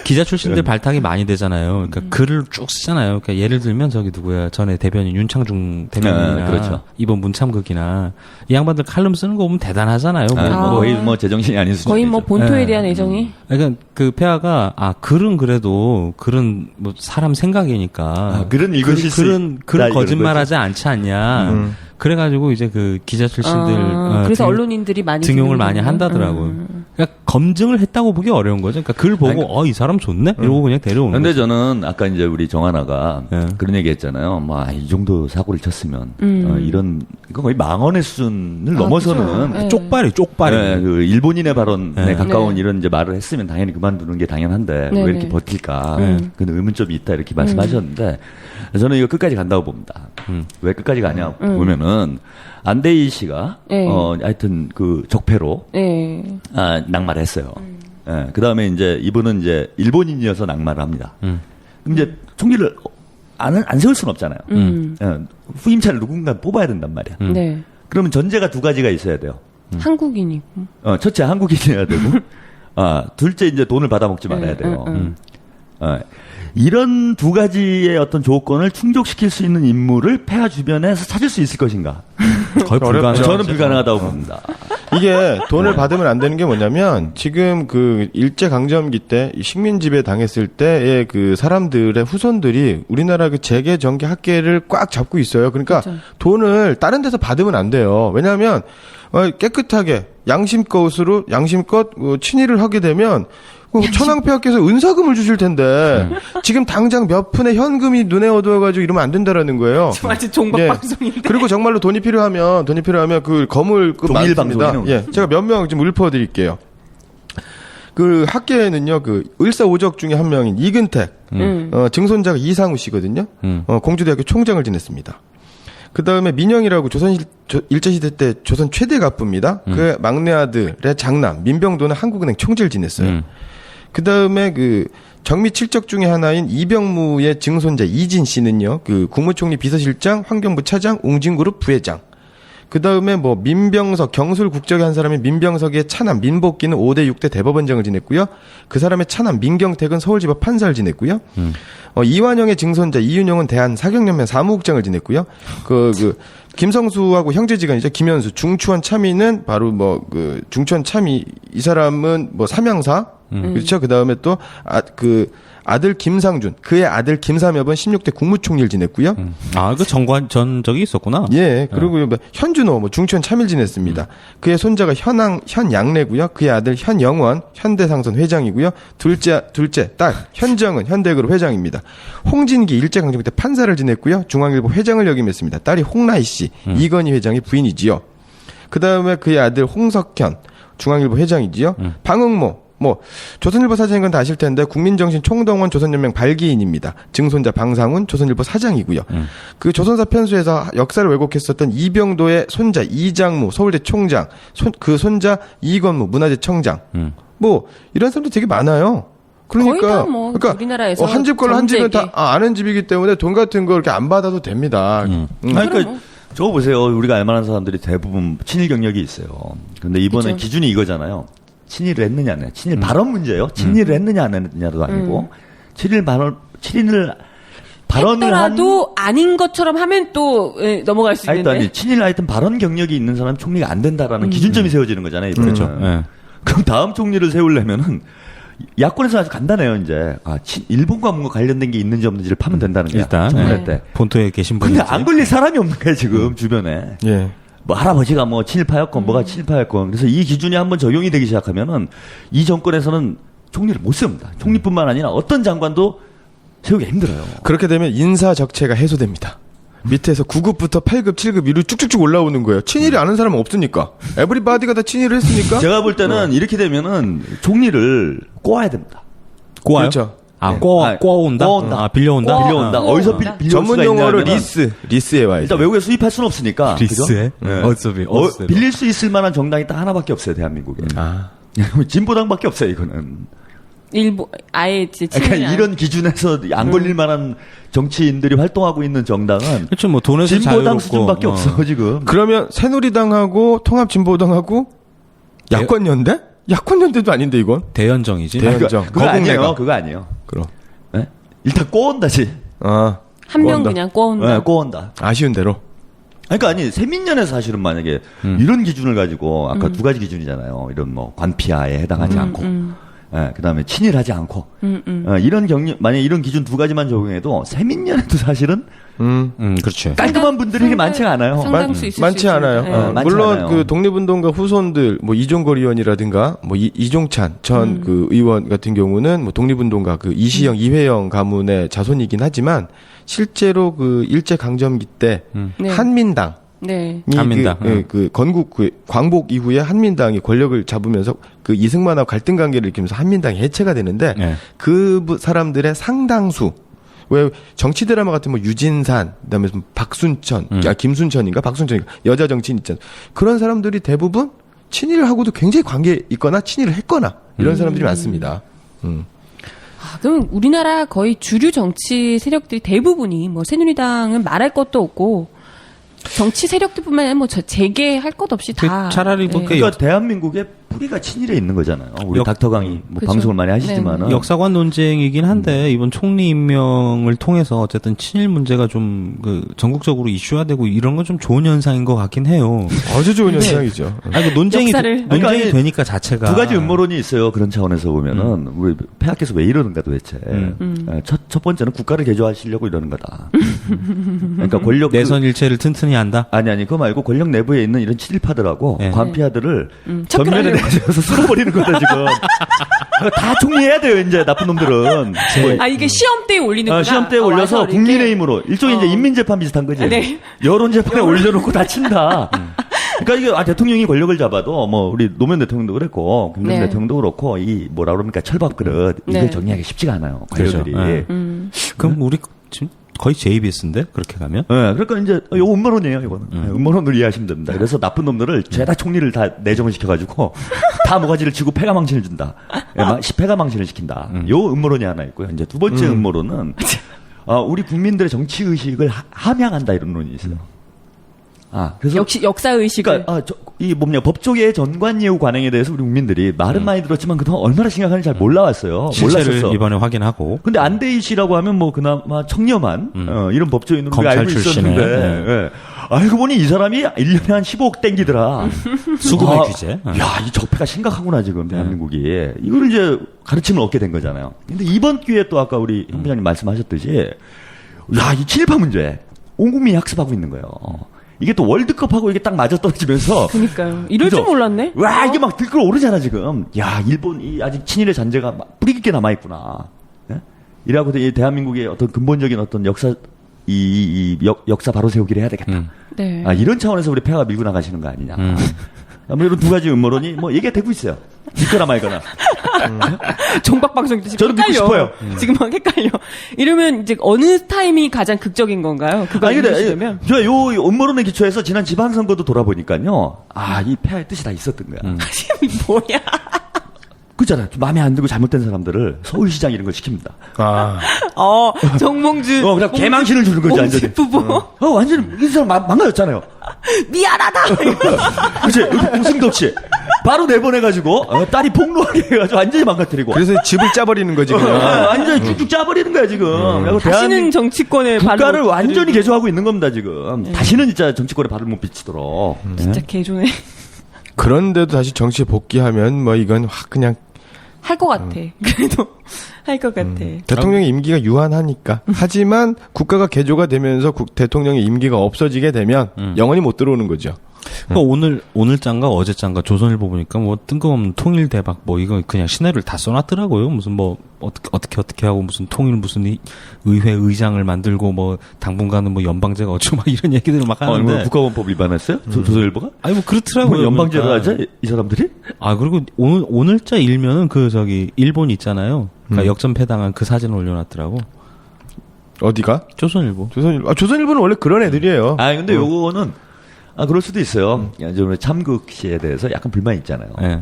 기자 출신들 발탁이 많이 되잖아요. 그러니까 글을 쭉 쓰잖아요. 그러니까 예를 들면 저기 누구야 전에 대변인 윤창중 대변인이나 그렇죠. 이번 문참극이나 이 양반들 칼럼 쓰는 거 보면 대단하잖아요. 거의 뭐 제정신이 아닌 수준. 거의 뭐 본토에 대한 애정이. 그러니까 그 폐하가 글은 그래도 글은 뭐 사람 생각이니까 글은 읽으실 수 글은 거짓말하지 않지 않냐. 그래가지고 이제 그 기자 출신들 그래서 언론인들이 많이 등용을 듣는군요. 많이 한다더라고요. 그러니까 검증을 했다고 보기 어려운 거죠. 그러니까 글 보고 이 사람 좋네 이러고 그냥 데려오는 근데 거죠. 저는 아까 이제 우리 정하나가 네. 그런 얘기 했잖아요. 뭐, 이 정도 사고를 쳤으면, 이런, 이거 거의 망언의 수준을 넘어서는, 그쵸. 네. 쪽발이. 네, 그 일본인의 발언에 네. 가까운 네. 이런 이제 말을 했으면 당연히 그만두는 게 당연한데, 네, 왜 이렇게 네. 버틸까. 네. 그런 의문점이 있다 이렇게 말씀하셨는데, 저는 이거 끝까지 간다고 봅니다. 왜 끝까지 가냐 보면은, 안대희 씨가, 네. 하여튼 그 적폐로, 네. 낙마를 했어요. 예, 그 다음에 이제 이분은 이제 일본인이어서 낙마를 합니다. 그럼 이제 총리를 안 세울 수는 없잖아요. 예, 후임차를 누군가 뽑아야 된단 말이야. 네. 그러면 전제가 두 가지가 있어야 돼요. 한국인이고. 첫째 한국인이어야 되고, 둘째 이제 돈을 받아먹지 말아야 돼요. 이런 두 가지의 어떤 조건을 충족시킬 수 있는 인물을 폐하 주변에서 찾을 수 있을 것인가? 거의 불가능. 저는 불가능하다고 봅니다. 이게 돈을 받으면 안 되는 게 뭐냐면 지금 그 일제 강점기 때 식민 지배 당했을 때의 그 사람들의 후손들이 우리나라 그 재계 정계 학계를 꽉 잡고 있어요. 그러니까 그렇죠. 돈을 다른 데서 받으면 안 돼요. 왜냐하면 깨끗하게 양심껏으로 양심껏 친일을 하게 되면 천황폐하께서 은사금을 주실 텐데 지금 당장 몇 푼의 현금이 눈에 어두워가지고 이러면 안 된다라는 거예요. 마치 종각 예. 방송인데. 그리고 정말로 돈이 필요하면 그 거물급 종일 많습니다. 방송이는 예, 제가 몇 명 좀 읊어드릴게요. 그 학계에는요, 그 일사오적 중에 한 명인 이근택, 증손자가 이상우 씨거든요. 공주대학교 총장을 지냈습니다. 그 다음에 민영이라고 일제시대 때 조선 최대 갑부입니다. 그 막내 아들의 장남 민병도는 한국은행 총재를 지냈어요. 그 다음에 그 정미 7적 중에 하나인 이병무의 증손자 이진 씨는요, 그 국무총리 비서실장, 환경부 차장, 웅진그룹 부회장. 그 다음에 뭐 민병석, 경술 국적의 한 사람인 민병석의 차남 민복기는 5대 6대 대법원장을 지냈고요. 그 사람의 차남 민경택은 서울지법 판사를 지냈고요. 이완영의 증손자 이윤영은 대한사경연맹 사무국장을 지냈고요. 김성수하고 형제지간이죠. 김현수, 중추원 참의는 바로 중추원 참의 이 사람은 삼형사 그렇죠. 그 다음에 또 아들 김상준, 그의 아들 김삼엽은 16대 국무총리를 지냈고요. 그 정관 전적이 있었구나. 예, 그리고 현준호, 중추원 참일 지냈습니다. 그의 손자가 현양래고요. 그의 아들 현영원, 현대상선 회장이고요. 둘째 딸 현정은 현대그룹 회장입니다. 홍진기 일제강점기 때 판사를 지냈고요. 중앙일보 회장을 역임했습니다. 딸이 홍라희 씨, 이건희 회장의 부인이지요. 그 다음에 그의 아들 홍석현, 중앙일보 회장이지요. 방응모, 조선일보 사장인 건 다 아실 텐데, 국민정신 총동원 조선연맹 발기인입니다. 증손자 방상훈, 조선일보 사장이고요. 그 조선사 편수에서 역사를 왜곡했었던 이병도의 손자 이장무, 서울대 총장, 그 손자 이건무, 문화재 청장. 이런 사람들 되게 많아요. 거의 그러니까, 다 우리나라에서 한 집 걸로 한 집은 다 정재계. 아는 집이기 때문에 돈 같은 거 이렇게 안 받아도 됩니다. 그러니까 저거 보세요. 우리가 알만한 사람들이 대부분 친일 경력이 있어요. 근데 이번에 그쵸. 기준이 이거잖아요. 친일을 했느냐 안 했느냐. 친일 발언 문제예요. 친일을 했느냐 안 했느냐도 아니고 친일을 발언을 했더라도 아닌 것처럼 하면 또 넘어갈 수 있는데. 아니 친일 하여튼 발언 경력이 있는 사람 총리가 안 된다라는 기준점이 세워지는 거잖아요. 이번에는. 그렇죠. 예. 그럼 다음 총리를 세우려면은 야권에서 아주 간단해요. 이제 일본과 뭔가 관련된 게 있는지 없는지를 파면 된다는 거야. 일단 총리할 때. 본토에 계신 분이 근데 안 걸릴 사람이 없는 거야 지금 주변에. 예. 할아버지가 친일파였건 뭐가 친일파였건 그래서 이 기준이 한번 적용이 되기 시작하면은 이 정권에서는 총리를 못 세웁니다. 총리뿐만 아니라 어떤 장관도 세우기 힘들어요. 그렇게 되면 인사 적체가 해소됩니다. 밑에서 9급부터 8급, 7급 위로 쭉쭉쭉 올라오는 거예요. 친일이 아는 사람은 없으니까. 에브리바디가 다 친일을 했으니까. 제가 볼 때는 이렇게 되면은 총리를 꼬아야 됩니다. 꼬아요? 그렇죠. 꼬아온다? 꼬아온다. 빌려온다? 빌려온다. 어디서 빌려올 전문 수가 용어로 있냐면은 리스에 와야죠. 일단 외국에 수입할 수는 없으니까. 리스에? 그죠? 어디서 빌릴 수 있을 만한 정당이 딱 하나밖에 없어요, 대한민국에. 진보당밖에 없어요, 이거는. 아예 그러니까 이런 기준에서 안 걸릴 만한 정치인들이 활동하고 있는 정당은 그렇죠. 돈에서 진보당 자유롭고. 수준밖에 없어, 지금. 그러면 새누리당하고 통합진보당하고 야권연대? 야권연대도 아닌데 이건. 대연정이지. 대연정. 그거 아니에요. 거국내가. 그거 아니에요. 그럼. 네? 일단 꼬온다지. 한 명 꼬운다. 그냥 꼬운다. 네, 꼬온다. 아쉬운 대로. 그러니까 세민련에서 사실은 만약에 이런 기준을 가지고 아까 두 가지 기준이잖아요. 이런 관피하에 해당하지 않고 그다음에 친일하지 않고 이런 만약 이런 기준 두 가지만 적용해도 세민년에도 사실은 그렇죠. 깔끔한 분들이 많지가 않아요. 상당수 있을 많지 수 있죠. 않아요. 네. 많지 물론 않아요. 그 독립운동가 후손들 뭐 이종걸 의원이라든가 뭐 이종찬 전 그 의원 같은 경우는 뭐 독립운동가 그 이시영 이회영 가문의 자손이긴 하지만 실제로 그 일제 강점기 때 네. 한민당 네. 한민당. 그 건국 그 광복 이후에 한민당이 권력을 잡으면서 그 이승만하고 갈등 관계를 일으키면서 한민당이 해체가 되는데 네. 그 사람들의 상당수 왜 정치 드라마 같은 뭐 유진산 그다음에 무슨 박순천 김순천인가 박순천인가 여자 정치인 있잖아요. 그런 사람들이 대부분 친일하고도 굉장히 관계 있거나 친일을 했거나 이런 사람들이 많습니다. 아, 그럼 우리나라 거의 주류 정치 세력들이 대부분이 뭐 새누리당은 말할 것도 없고 정치 세력들뿐만 아니라 뭐 재개할 것 없이 다 차라리 뭐 네. 그 그러니까 대한민국의 뿌리가 친일에 있는 거잖아요. 우리 닥터강이 뭐 그죠. 방송을 많이 하시지만은 역사관 논쟁이긴 한데 이번 총리 임명을 통해서 어쨌든 친일 문제가 좀 그 전국적으로 이슈화되고 이런 건 좀 좋은 현상인 것 같긴 해요. 아주 좋은 현상이죠. 아니 그 논쟁이 역사를- 논쟁이 그러니까 되니까 자체가 두 가지 음모론이 있어요. 그런 차원에서 보면은 우리 폐하께서 왜 이러는가 도대체. 첫 번째는 국가를 개조하시려고 이러는 거다. 그러니까 권력 내선 일체를 튼튼히 한다. 아니 그거 말고 권력 내부에 있는 이런 친일파들하고 네. 관피아들을 척결하려고. 전면에 내세워서 쓸어버리는 거다 지금. 다 총리해야 돼요 이제 나쁜 놈들은. 아 이게 시험 때에 올리는구나. 시험대에 와서 올려서 이렇게. 국민의힘으로 일종의 이제 인민재판 비슷한 거지. 네. 여론재판에 올려놓고 다 친다. 그러니까 이게 대통령이 권력을 잡아도 뭐 우리 노무현 대통령도 그랬고 김대중 네. 대통령도 그렇고 이 뭐라 그럽니까 철밥 그릇 이걸 네. 정리하기 쉽지가 않아요. 그렇죠. 관료들이. 네. 그럼 우리 지금 거의 JBS인데 그렇게 가면? 네, 그러니까 이제 이거 음모론이에요, 이거는. 네, 음모론으로 이해하시면 됩니다. 그래서 나쁜 놈들을 죄다 총리를 다 내정을 시켜가지고 다 모가지를 치고 폐가망신을 준다. 폐가망신을 시킨다. 요 음모론이 하나 있고요. 이제 두 번째 음모론은 우리 국민들의 정치 의식을 함양한다 이런 논이 있어요. 그래서 역시 역사 의식을. 그러니까 이 법조계의 전관예우 관행에 대해서 우리 국민들이 말은 많이 들었지만 그동안 얼마나 심각한지 잘 몰라왔어요. 실체를 몰랐었어. 이번에 확인하고. 근데 안대희 씨라고 하면 뭐 그나마 청렴한 이런 법조인으로 우리가 검찰 알고 출신의, 있었는데 예. 알고 보니 이 사람이 1년에 한 15억 땡기더라. 수급의 규제. 야, 이 적폐가 심각하구나 지금 대한민국이. 이걸 이제 가르침을 얻게 된 거잖아요. 근데 이번 기회에 또 아까 우리 현 부장님 말씀하셨듯이 야, 이 친일파 문제 온 국민이 학습하고 있는 거예요. 이게 또 월드컵하고 이게 딱 맞아떨어지면서 그러니까요. 이럴 줄 그죠? 몰랐네. 와, 이게 막 들끓어 오르잖아, 지금. 야, 일본이 아직 친일의 잔재가 막 뿌리 깊게 남아있구나. 예? 이라고 이 대한민국의 어떤 근본적인 어떤 역사 바로 세우기를 해야 되겠다. 네. 이런 차원에서 우리 폐하가 밀고 나가시는 거 아니냐. 뭐 이런 두 가지 음모론이 뭐 얘기가 되고 있어요. 믿거나 말거나. 종박방송도 지금 저는 믿고 헷갈려. 싶어요. 지금 막 헷갈려. 이러면 이제 어느 타임이 가장 극적인 건가요? 그거 이루시려면? 저 요 음모론에 기초해서 지난 지방선거도 돌아보니까요. 이 폐하의 뜻이 다 있었던 거야. 뭐야? 그잖아요. 좀 마음에 안 들고 잘못된 사람들을 서울시장 이런 걸 시킵니다. 정몽준. 그냥 개망신을 주는 거지, 완전히. 부부. 완전히, 이 사람 망가졌잖아요. 미안하다! 그치? 웃음도 없이. 바로 내보내가지고, 딸이 폭로하게 해가지고 완전히 망가뜨리고. 그래서 집을 짜버리는 거지 그냥. 완전히 쭉쭉 짜버리는 거야, 지금. 그리고 다시는 정치권에 국가를 발을 못 완전히 들이고. 개조하고 있는 겁니다, 지금. 다시는 진짜 정치권에 발을 못 비치도록. 진짜 개조네. 그런데도 다시 정치에 복귀하면 뭐 이건 확 그냥 할 것 같아. 그래도 할 것 같아. 대통령의 임기가 유한하니까. 하지만 국가가 개조가 되면서 대통령의 임기가 없어지게 되면 영원히 못 들어오는 거죠. 그러니까 오늘장과 어제장과 조선일보 보니까 뭐 뜬금없는 통일 대박 뭐 이거 그냥 시나리오를 다 써놨더라고요. 무슨 뭐 어떻게 하고 무슨 통일 무슨 의회 의장을 만들고 뭐 당분간은 뭐 연방제가 어쩌고 막 이런 얘기들을 막 하는데. 뭐 국가원법 위반했어요? 조선일보가? 아니 뭐 그렇더라고요. 뭐 연방제로 그러니까. 하자, 이 사람들이? 그리고 오늘자 일면은 일본 있잖아요. 그러니까 역전패당한 그 사진을 올려놨더라고. 어디가? 조선일보. 조선일보는 원래 그런 애들이에요. 근데 요거는, 그럴 수도 있어요. 좀 참극 씨에 대해서 약간 불만이 있잖아요. 예.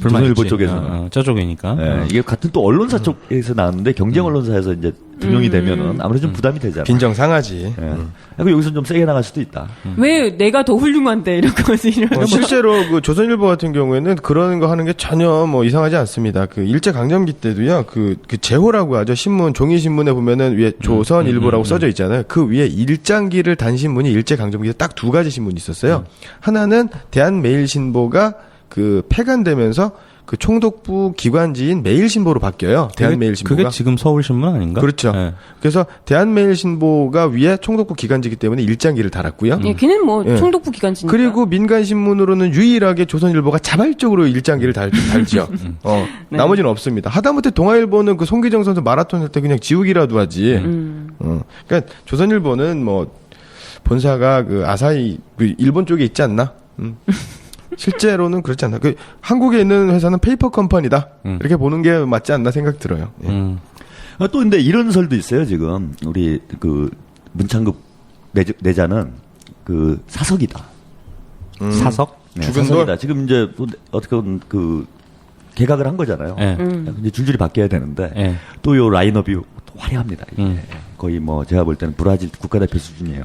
조선일보 있지. 쪽에서는. 저쪽이니까. 이게 같은 또 언론사 쪽에서 나왔는데 경쟁 언론사에서 이제 등용이 되면은 아무래도 좀 부담이 되잖아요. 빈정 상하지. 그리고 여기서 좀 세게 나갈 수도 있다. 왜 내가 더 훌륭한데 이런 거지. 실제로 그 조선일보 같은 경우에는 그런 거 하는 게 전혀 뭐 이상하지 않습니다. 그 일제 강점기 때도요. 그 제호라고 하죠. 신문 종이 신문에 보면은 위에 조선일보라고 써져 있잖아요. 그 위에 일장기를 단 신문이 일제 강점기에 딱 두 가지 신문이 있었어요. 하나는 대한매일신보가 그 폐간되면서 그 총독부 기관지인 매일신보로 바뀌어요. 대한매일신보가. 그게 지금 서울신문 아닌가? 그렇죠. 네. 그래서 대한매일신보가 위에 총독부 기관지기 때문에 일장기를 달았고요. 예, 걔는 뭐 예. 총독부 기관지니까. 그리고 민간신문으로는 유일하게 조선일보가 자발적으로 일장기를 달지요. 네. 나머지는 없습니다. 하다못해 동아일보는 그 송기정 선수 마라톤 할 때 그냥 지우기라도 하지. 그러니까 조선일보는 뭐 본사가 그 아사히 그 일본 쪽에 있지 않나? 실제로는 그렇지 않나. 그 한국에 있는 회사는 페이퍼 컴퍼니다. 이렇게 보는 게 맞지 않나 생각 들어요. 예. 또 근데 이런 설도 있어요, 지금. 우리 그 문창극 내자는 그 사석이다. 사석? 네, 죽은 사석이다. 지금 이제 어떻게 보면 그 개각을 한 거잖아요. 네. 이제 줄줄이 바뀌어야 되는데 네. 또 요 라인업이 또 화려합니다. 이게. 거의 뭐 제가 볼 때는 브라질 국가대표 수준이에요.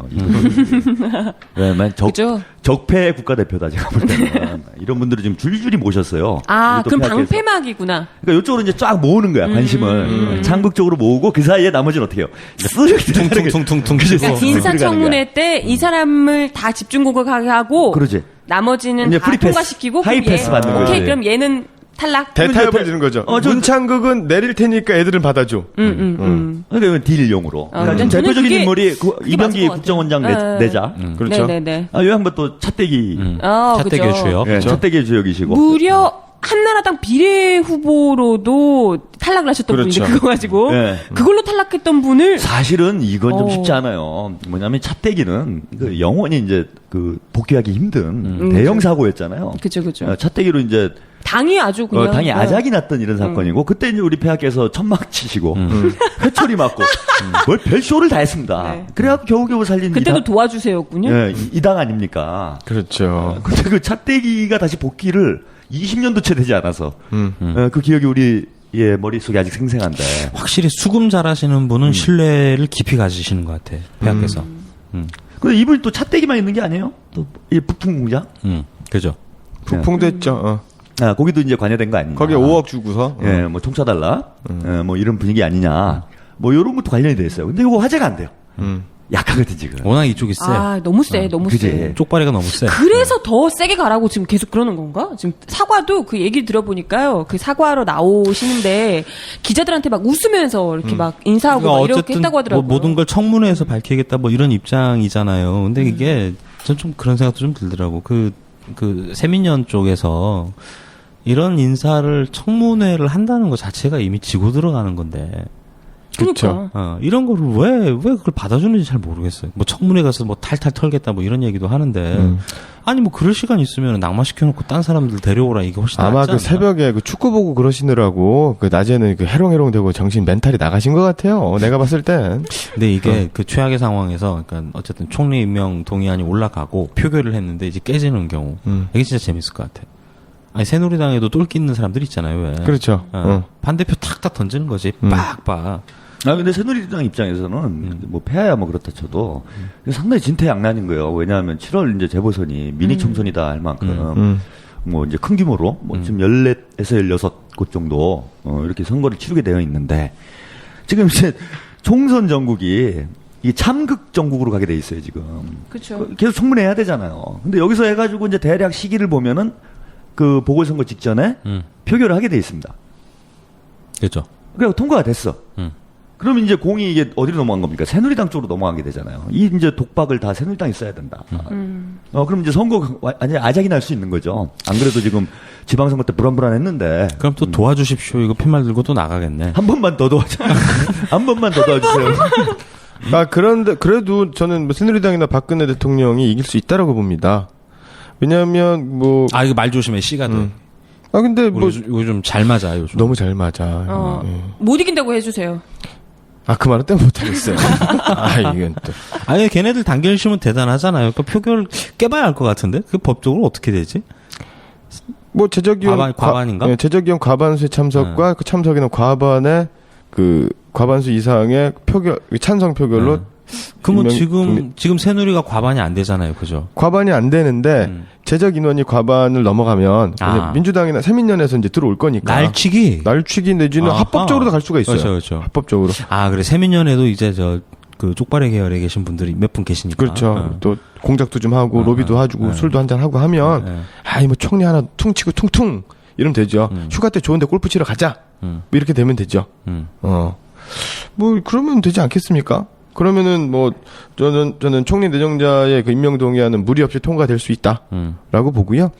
왜냐면 그죠? 적폐 국가대표다 제가 볼 때는. 이런 분들을 지금 줄줄이 모셨어요. 아, 우리 또 그럼 폐학에서. 방패막이구나. 그러니까 이쪽으로 이제 쫙 모으는 거야 관심을 창극적으로 모으고 그 사이에 나머지는 어떻게 해요? 쓱 퉁퉁퉁퉁 그치? 치고. 인사청문회 때 이 사람을 다 집중 고각하게 하고 그러지. 나머지는 이제 다 프리패스, 통과시키고 하이패스 받는 오케이 거지. 그럼 얘는 탈락. 대타협을 주는 거죠. 저- 문창극은 내릴 테니까 애들은 받아줘. 그러니까 이건 딜용으로. 그러니까 저는 대표적인 그게- 인물이 그 그게 이병기 맞을 것 국정원장 같아요. 내자. 그렇죠. 네네네. 아, 요 양반 또 차떼기. 차떼기의 그죠. 주역. 예, 차떼기 주역이시고. 무려 한나라당 비례 후보로도 탈락을 하셨던 그렇죠. 분인데 그거 가지고 네. 그걸로 탈락했던 분을 사실은 이건 좀 어. 쉽지 않아요. 뭐냐면 차떼기는 그 영원히 이제 그 복귀하기 힘든 대형 사고였잖아요. 그죠 그죠. 차떼기로 이제 당이 아주 그냥 당이 아작이 났던 이런 사건이고 그때 이제 우리 폐하께서 천막 치시고 회초리 맞고 뭘 별쇼를 다 했습니다. 네. 그래갖고 겨우겨우 살린 그때도 이당, 도와주세요군요. 예, 이당 아닙니까? 그렇죠. 근데 그 차떼기가 다시 복귀를 20년도 채 되지 않아서 그 기억이 우리의 머릿속에 아직 생생한데 확실히 수금 잘하시는 분은 신뢰를 깊이 가지시는 것 같아. 폐하께서. 근데 이분이 또 차떼기만 있는 게 아니에요? 또 이 북풍 공장? 그죠. 북풍도 했죠. 아, 거기도 이제 관여된 거 아니냐? 거기에 5억 주고서. 예, 뭐 통짜달라, 뭐 이런 분위기 아니냐, 뭐 이런 것도 관련이 돼 있어요. 근데 이거 화제가 안 돼요. 약하거든 지금. 워낙 이쪽이 세. 아 너무 세 너무 그지? 세. 쪽발이가 너무 세. 그래서 더 세게 가라고 지금 계속 그러는 건가? 지금 사과도 그 얘기 들어보니까요. 그 사과하러 나오시는데 기자들한테 막 웃으면서 이렇게 막 인사하고 막 이렇게 했다고 하더라고요. 뭐 모든 걸 청문회에서 밝히겠다 뭐 이런 입장이잖아요. 근데 이게 전 좀 그런 생각도 좀 들더라고. 그 세민연 쪽에서 이런 인사를 청문회를 한다는 것 자체가 이미 지고 들어가는 건데. 그러니까. 이런 거를 왜 그걸 받아주는지 잘 모르겠어요. 뭐 청문회 가서 뭐 탈탈 털겠다 뭐 이런 얘기도 하는데. 아니 뭐 그럴 시간 있으면 낙마시켜놓고 딴 사람들 데려오라 이게 훨씬 아마 낫지 그 않나? 새벽에 그 축구 보고 그러시느라고 그 낮에는 그 해롱해롱 되고 정신 멘탈이 나가신 것 같아요. 내가 봤을 땐. 근데 이게 그 최악의 상황에서 그러니까 어쨌든 총리 임명 동의안이 올라가고 표결을 했는데 이제 깨지는 경우 이게 진짜 재밌을 것 같아. 아니 새누리당에도 똘끼 있는 사람들 있잖아요. 왜? 그렇죠. 반대표 탁탁 던지는 거지. 빡빡. 아, 근데 새누리당 입장에서는 뭐 폐하야 뭐 그렇다 쳐도 상당히 진퇴양난인 거예요. 왜냐하면 7월 이제 재보선이 미니 총선이다 할 만큼 뭐 이제 큰 규모로 뭐 지금 14에서 16곳 정도 이렇게 선거를 치르게 되어 있는데 지금 이제 총선 전국이 이 참극 전국으로 가게 돼 있어요, 지금. 그렇죠. 계속 청문회 해야 되잖아요. 근데 여기서 해가지고 이제 대략 시기를 보면은 그 보궐선거 직전에 표결을 하게 돼 있습니다. 그렇죠. 그래서 통과가 됐어. 그러면 이제 공이 이게 어디로 넘어간 겁니까? 새누리당 쪽으로 넘어가게 되잖아요. 이 이제 독박을 다 새누리당이 써야 된다. 그럼 이제 선거 완전 아작이 날 수 있는 거죠. 안 그래도 지금 지방선거 때 불안불안했는데. 그럼 또 도와주십시오. 이거 팻말 들고 또 나가겠네. 한 번만 더 도와줘. 한 번만 더 도와주세요. 그런데 그래도 저는 뭐 새누리당이나 박근혜 대통령이 이길 수 있다라고 봅니다. 왜냐하면 뭐 이거 말 조심해. 씨가 돼. 근데 우리 뭐 요즘 잘 맞아. 요즘. 너무 잘 맞아. 못 이긴다고 해주세요. 그 말은 때 못하겠어요. 이건 또. 아니 걔네들 단결심은 대단하잖아요. 그러니까 표결 깨봐야 알 것 같은데 그 법적으로 어떻게 되지? 뭐 제적위원 과반인가? 네, 제적위원 과반수의 참석과 그 참석에는 과반의 그 과반수 이상의 표결 찬성 표결로 그러면 임명- 지금 새누리가 과반이 안 되잖아요, 그죠? 과반이 안 되는데 제적 인원이 과반을 넘어가면 이제 민주당이나 새민연에서 이제 들어올 거니까 날치기 내지는 합법적으로도 갈 수가 있어요. 그렇죠. 합법적으로. 그래 세민연에도 이제 그 쪽발의 계열에 계신 분들이 몇 분 계시니까. 그렇죠. 또 공작도 좀 하고 로비도 해주고 술도 한잔 하고 하면 뭐 총리 하나 퉁치고 퉁퉁 이러면 되죠. 휴가 때 좋은데 골프 치러 가자. 뭐 이렇게 되면 되죠. 뭐 그러면 되지 않겠습니까? 그러면은 뭐 저는 총리 내정자의 그 임명 동의안은 무리 없이 통과될 수 있다라고 보고요.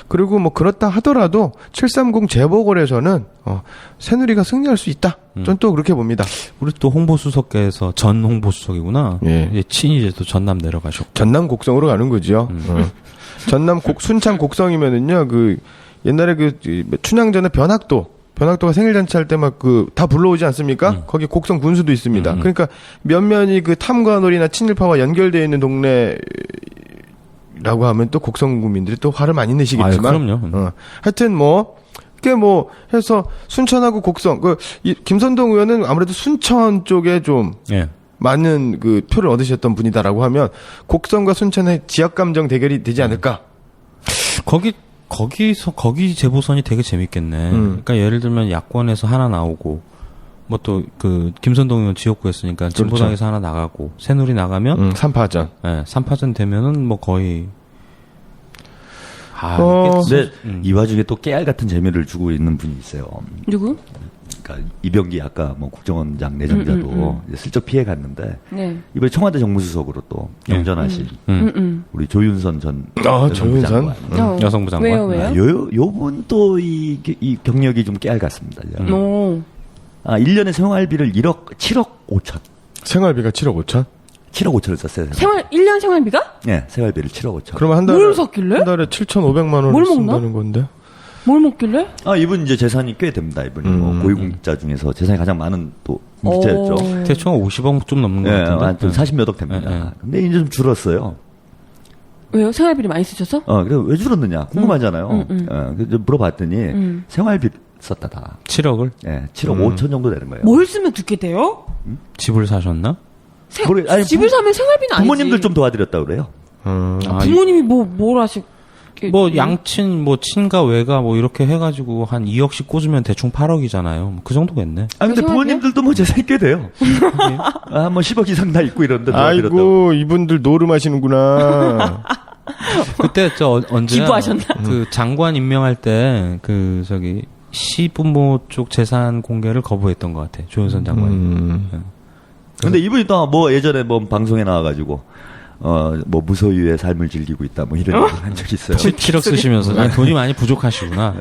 그리고 뭐 그렇다 하더라도 730 재보궐에서는 새누리가 승리할 수 있다. 전 또 그렇게 봅니다. 우리 또 홍보수석께서 전 홍보수석이구나. 예. 이제 친이 이제 또 전남 내려가셨고. 전남 곡성으로 가는 거죠. 전남 순창 곡성이면은요, 그 옛날에 그 춘향전에 변학도가 생일잔치 할 때 막 그 다 불러오지 않습니까? 거기 곡성 군수도 있습니다. 그러니까 면면이 그 탐관오리나 친일파와 연결되어 있는 동네라고 하면 또 곡성 국민들이 또 화를 많이 내시겠지만. 아유, 그럼요. 하여튼 꽤 해서 순천하고 곡성, 김선동 의원은 아무래도 순천 쪽에 좀 예. 많은 그 표를 얻으셨던 분이다라고 하면 곡성과 순천의 지역 감정 대결이 되지 않을까? 거기 재보선이 되게 재밌겠네. 그러니까 예를 들면 야권에서 하나 나오고, 뭐 또 그 김선동 의원 지역구였으니까 진보당에서 하나 나가고, 새누리 나가면 3파전. 예, 3파전 되면은 뭐 거의 근데 이 와중에 또 깨알 같은 재미를 주고 있는 분이 있어요. 누구? 그러니까 이병기 아까 뭐 국정원장 내정자도 이제 슬쩍 피해 갔는데 네. 이번에 청와대 정무수석으로 또 경전하신 우리 조윤선 전 조윤선? 여성부 장관. 왜요? 요분 또 이 경력이 좀 깨알 같습니다. 오. 1년에 생활비를 7억 5천. 생활비가 7억 5천? 7억 5천을 썼어요. 1년 생활비가? 네, 생활비를 7억 5천. 그러면 한 달에 뭘 샀길래? 한 달에 7,500만 원을 뭘 먹나? 쓴다는 건데. 뭘 먹길래? 이분 이제 재산이 꽤 됩니다. 이분이 뭐 고위공직자 중에서 재산이 가장 많은 또 공직자였죠. 대충 50억 좀 넘는 것 같은데. 한 40몇 억 됩니다. 근데 이제 좀 줄었어요. 왜요? 생활비를 많이 쓰셔서? 그래 왜 줄었느냐 궁금하잖아요. 그래서 물어봤더니 생활비 썼다 다. 7억을? 네, 7억 5천 정도 되는 거예요. 뭘 쓰면 듣게 돼요? 집을 사셨나? 집을 사면 생활비는 아니지. 부모님들 좀 도와드렸다 그래요. 부모님이 뭘 하시? 뭐 양친, 뭐 친가, 외가 뭐 이렇게 해가지고 한 2억씩 꽂으면 대충 8억이잖아요. 그 정도겠네. 근데 생활비야? 부모님들도 뭐 재산이 꽤 돼요. 뭐 10억 이상 다 있고 이런데 도와드렸다고. 아이고, 이분들 노름하시는구나. 그때 언제 기부하셨나? 그 장관 임명할 때 그 시부모 쪽 재산 공개를 거부했던 것 같아. 조윤선 장관이. 근데 이분이 또 뭐 예전에 뭐 방송에 나와가지고 뭐 무소유의 삶을 즐기고 있다 뭐 이런 얘기를 한 적이 있어요. 7억 쓰시면서 돈이 많이 부족하시구나.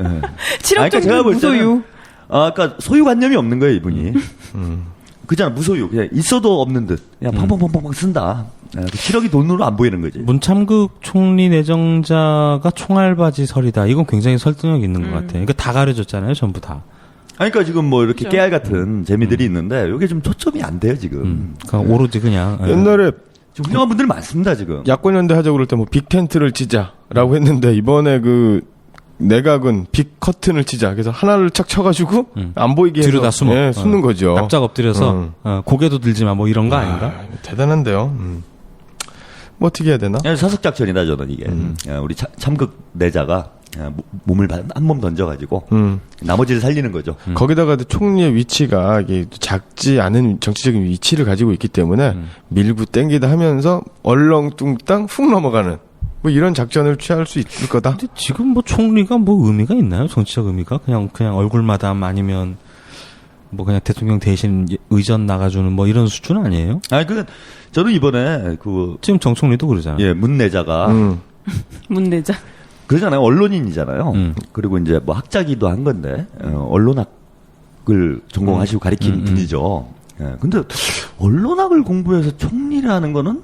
7억 정도 제가 볼 때는 무소유. 그러니까 소유관념이 없는 거예요 이분이. 그잖아 무소유 그냥 있어도 없는 듯 그냥 펑펑펑펑 쓴다. 7억이 돈으로 안 보이는 거지. 문참극 총리 내정자가 총알바지 설이다. 이건 굉장히 설득력 있는 것 같아. 그러니까 다 가려졌잖아요, 전부 다. 그러니까 지금 뭐 이렇게 깨알 같은 재미들이 있는데 이게 좀 초점이 안 돼요 지금. 그러니까 오로지 그냥 옛날에 좀 훌륭한 분들 많습니다 지금. 야권연대 하자고 그럴 때 뭐 빅텐트를 치자라고 했는데 이번에 그 내각은 빅 커튼을 치자. 그래서 하나를 착 쳐가지고 안 보이게 뒤로 해서 다 숨어. 숨는 거죠. 납작 엎드려서 고개도 들지 마. 뭐 이런 거 아닌가? 대단한데요. 뭐 어떻게 해야 되나? 사석작전이다 저는 이게. 우리 참극 내자가 몸을 한 몸 던져가지고 나머지를 살리는 거죠. 거기다가 총리의 위치가 이게 작지 않은 정치적인 위치를 가지고 있기 때문에 밀고 땡기다 하면서 얼렁뚱땅 훅 넘어가는 뭐 이런 작전을 취할 수 있을 거다. 근데 지금 뭐 총리가 뭐 의미가 있나요? 정치적 의미가? 그냥 얼굴마담 아니면 뭐 그냥 대통령 대신 의전 나가주는 뭐 이런 수준 아니에요? 저는 이번에 지금 정 총리도 그러잖아요. 문 내자가 문내자. 그러잖아요. 언론인이잖아요. 그리고 이제 뭐 학자기도 한 건데 언론학을 전공하시고 가리킨 분이죠. 근데 언론학을 공부해서 총리를 하는 거는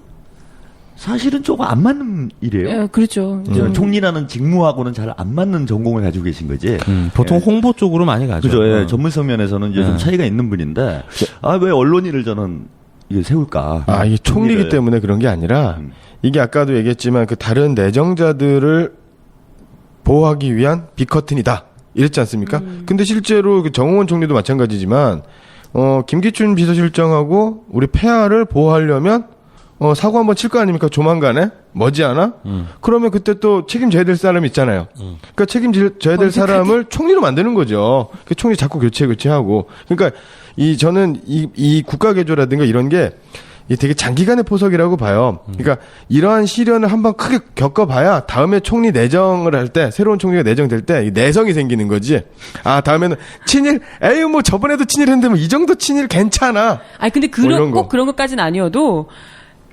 사실은 조금 안 맞는 일이에요. 그렇죠. 총리라는 직무하고는 잘 안 맞는 전공을 가지고 계신 거지. 보통 홍보 쪽으로 많이 가죠. 그죠. 전문성 면에서는 이제 좀 차이가 있는 분인데 왜 언론인을 저는 이게 세울까? 이게 총리이기 때문에 그런 게 아니라 이게 아까도 얘기했지만 그 다른 내정자들을 보호하기 위한 빅커튼이다. 이랬지 않습니까? 근데 실제로 그 정홍원 총리도 마찬가지지만 김기춘 비서실장하고 우리 폐하를 보호하려면 사고 한번 칠 거 아닙니까? 조만간에? 머지않아? 그러면 그때 또 책임져야 될 사람이 있잖아요. 그러니까 책임져야 될 사람을 총리로 만드는 거죠. 그 총리 자꾸 교체하고. 그러니까 저는 이 국가개조라든가 이런 게 이게 되게 장기간의 포석이라고 봐요. 그러니까 이러한 시련을 한번 크게 겪어봐야 다음에 총리 내정을 할 때, 새로운 총리가 내정될 때 이 내성이 생기는 거지. 아, 다음에는 친일, 에이, 뭐 저번에도 친일했는데 뭐 이 정도 친일 괜찮아. 아니 근데 뭐 이런 거. 꼭 그런 것까지는 아니어도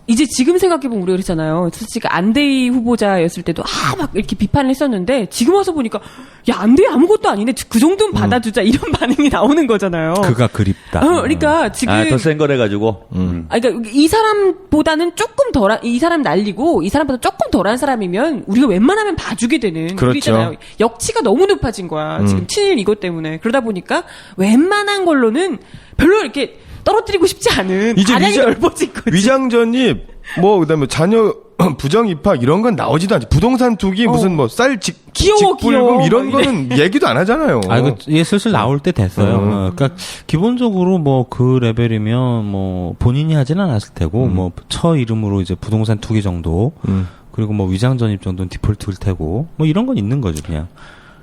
이제 지금 생각해보면 우리가 그랬잖아요. 솔직히 안대희 후보자였을 때도 막 이렇게 비판을 했었는데 지금 와서 보니까 야 안대희 아무것도 아니네. 그 정도는 받아주자 이런 반응이 나오는 거잖아요. 그가 그립다. 그러니까 지금 더 센 거래 가지고. 그러니까 이 사람보다는 조금 덜한 이 사람 날리고 이 사람보다 조금 덜한 사람이면 우리가 웬만하면 봐주게 되는 그렇죠. 그러잖아요. 역치가 너무 높아진 거야. 지금 친일 이것 때문에 그러다 보니까 웬만한 걸로는 별로 이렇게 떨어뜨리고 싶지 않은 반향이 넓어진 거지. 위장전입, 뭐 그다음에 자녀 부정 입학 이런 건 나오지도 않지. 부동산 투기 무슨 뭐 쌀 귀여워, 직불금 이런 막 이래. 거는 얘기도 안 하잖아요. 아, 이거 얘 슬슬 나올 때 됐어요. 그러니까 기본적으로 뭐 그 레벨이면 뭐 본인이 하지는 않았을 테고 뭐 처 이름으로 이제 부동산 투기 정도 그리고 뭐 위장 전입 정도는 디폴트일 테고 뭐 이런 건 있는 거죠 그냥.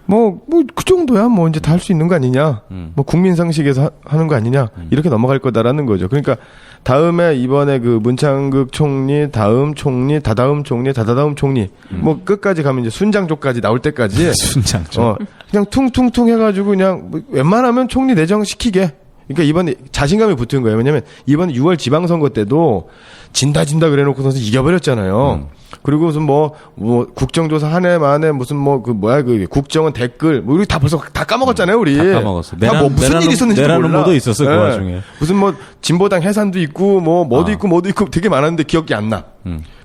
뭐 그 정도야 뭐 이제 다 할 수 있는 거 아니냐. 뭐 국민 상식에서 하는 거 아니냐. 이렇게 넘어갈 거다라는 거죠. 그러니까 다음에 이번에 그 문창극 총리, 다음 총리, 다다음 총리, 다다다음 총리 뭐 끝까지 가면 이제 순장조까지 나올 때까지 순장조. 그냥 퉁퉁퉁 해가지고 그냥 뭐 웬만하면 총리 내정 시키게. 그러니까 이번에 자신감이 붙은 거예요. 왜냐면 이번에 6월 지방선거 때도 진다 그래놓고서 이겨버렸잖아요. 그리고 무슨 뭐 국정조사 한 해 만에 무슨 뭐 그 국정원 댓글 뭐 우리 다 벌써 다 까먹었잖아요 우리. 다 까먹었어. 뭐 무슨 일이 있었는지 몰라. 내란음모도 있었어 그 네. 와중에. 무슨 뭐 진보당 해산도 있고 뭐도 있고 되게 많았는데 기억이 안 나.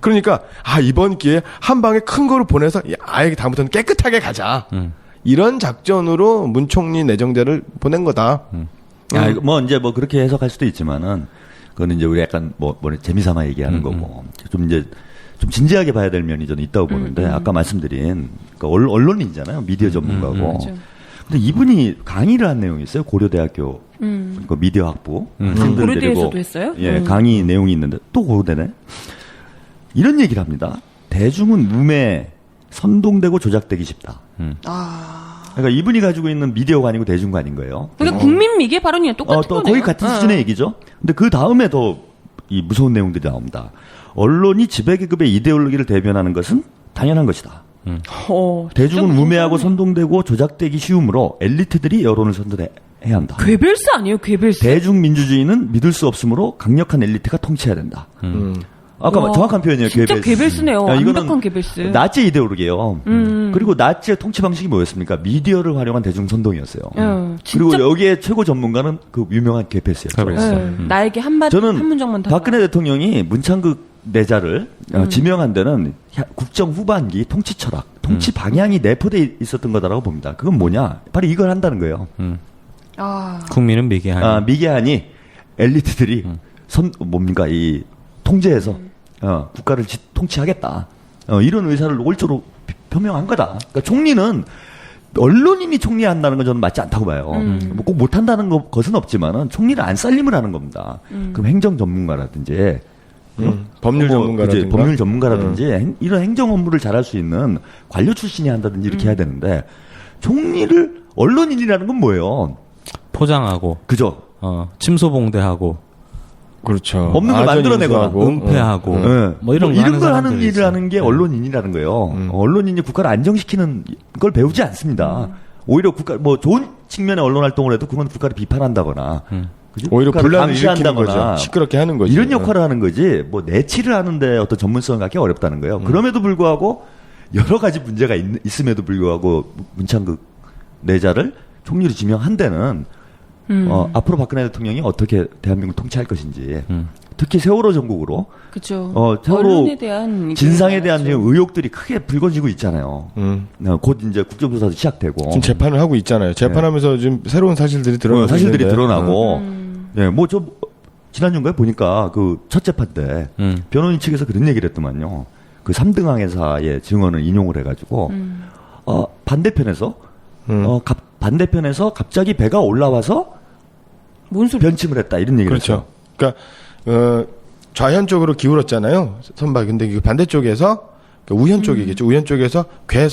그러니까 이번 기회에 한 방에 큰 거를 보내서 아예 다음부터는 깨끗하게 가자. 이런 작전으로 문 총리 내정자를 보낸 거다. 뭐 이제 뭐 그렇게 해석할 수도 있지만은 그거는 이제 우리 약간 뭐 재미삼아 얘기하는 거고 좀 이제 좀 진지하게 봐야 될 면이 저는 있다고 보는데 아까 말씀드린 그러니까 언론인이잖아요. 미디어 전문가고. 근데 이분이 강의를 한 내용이 있어요. 고려대학교 그 미디어 학부 학생들 고려대에서도 데리고 했어요? 예, 강의 내용이 있는데 또 고려대네. 이런 얘기를 합니다. 대중은 무매 선동되고 조작되기 쉽다. 그러니까 이분이 가지고 있는 미디어가 아니고 대중관인 거예요. 그러니까 국민 미개 발언이랑 똑같은 또 거네요. 거의 같은 수준의 얘기죠. 근데 그 다음에 더 이 무서운 내용들이 나옵니다. 언론이 지배계급의 이데올로기를 대변하는 것은 당연한 것이다. 대중은 무매하고 선동되고 조작되기 쉬우므로 엘리트들이 여론을 선전해야 한다. 괴벨스 아니에요, 괴벨스? 대중민주주의는 믿을 수 없으므로 강력한 엘리트가 통치해야 된다. 아까 와, 정확한 표현이에요. 진짜 괴벨스. 괴벨스네요. 이거는 완벽한 괴벨스. 나치 이데올로기예요. 그리고 나치의 통치 방식이 뭐였습니까? 미디어를 활용한 대중 선동이었어요. 그리고 진짜- 여기에 최고 전문가는 그 유명한 괴벨스였죠. 나에게 한 문장만 더. 박근혜 대통령이 문창극 내자를 지명한 데는 국정 후반기 통치 철학, 통치 방향이 내포돼 있었던 거다라고 봅니다. 그건 뭐냐? 바로 이걸 한다는 거예요. 국민은 미개하니. 미개하니 엘리트들이 뭡니까 이 통제해서 국가를 통치하겠다. 이런 의사를 올조로 표명한 거다. 그러니까 총리는 언론인이 총리한다는 건 저는 맞지 않다고 봐요. 뭐 꼭 못한다는 것은 없지만은 총리를 안 살림을 하는 겁니다. 그럼 행정 전문가라든지 법률 전문가라든가. 법률 전문가라든지 이런 행정 업무를 잘할 수 있는 관료 출신이 한다든지 이렇게 해야 되는데 총리를 언론인이라는 건 뭐예요? 포장하고. 그죠? 침소봉대하고. 그렇죠. 없는 걸 만들어내거나 은폐하고. 뭐 이런 걸 하는 일을 하는 게 언론인이라는 거예요. 언론인이 국가를 안정시키는 걸 배우지 않습니다. 오히려 국가 좋은 측면의 언론 활동을 해도 그건 국가를 비판한다거나 그죠? 오히려 분란을 일으키는 감시한다거나 거죠. 시끄럽게 하는 거죠. 이런 역할을 하는 거지. 뭐 내치를 하는데 어떤 전문성을 갖기 어렵다는 거예요. 그럼에도 불구하고 여러 가지 문제가 있음에도 불구하고 문창극 내자를 총리로 지명한 데는 앞으로 박근혜 대통령이 어떻게 대한민국을 통치할 것인지 특히 세월호 전국으로 그렇죠. 세월호 언론에 대한 진상에 대한 많았죠. 의혹들이 크게 불거지고 있잖아요. 곧 이제 국정조사도 시작되고 지금 재판을 하고 있잖아요. 재판하면서 지금 새로운 사실들이 드러나고 사실들이 있는데. 드러나고 네, 뭐 저 지난주인가에 보니까 그 첫 재판 때 변호인 측에서 그런 얘기를 했더만요. 그 3등 항해사의 증언을 인용을 해가지고 반대편에서 반대편에서 갑자기 배가 올라와서 뭔 소리? 변침을 했다 이런 얘기를 그렇죠. 그러니까 좌현 쪽으로 기울었잖아요. 선박이. 근데 그 반대쪽에서 우현 쪽이겠죠. 우현 쪽에서 괴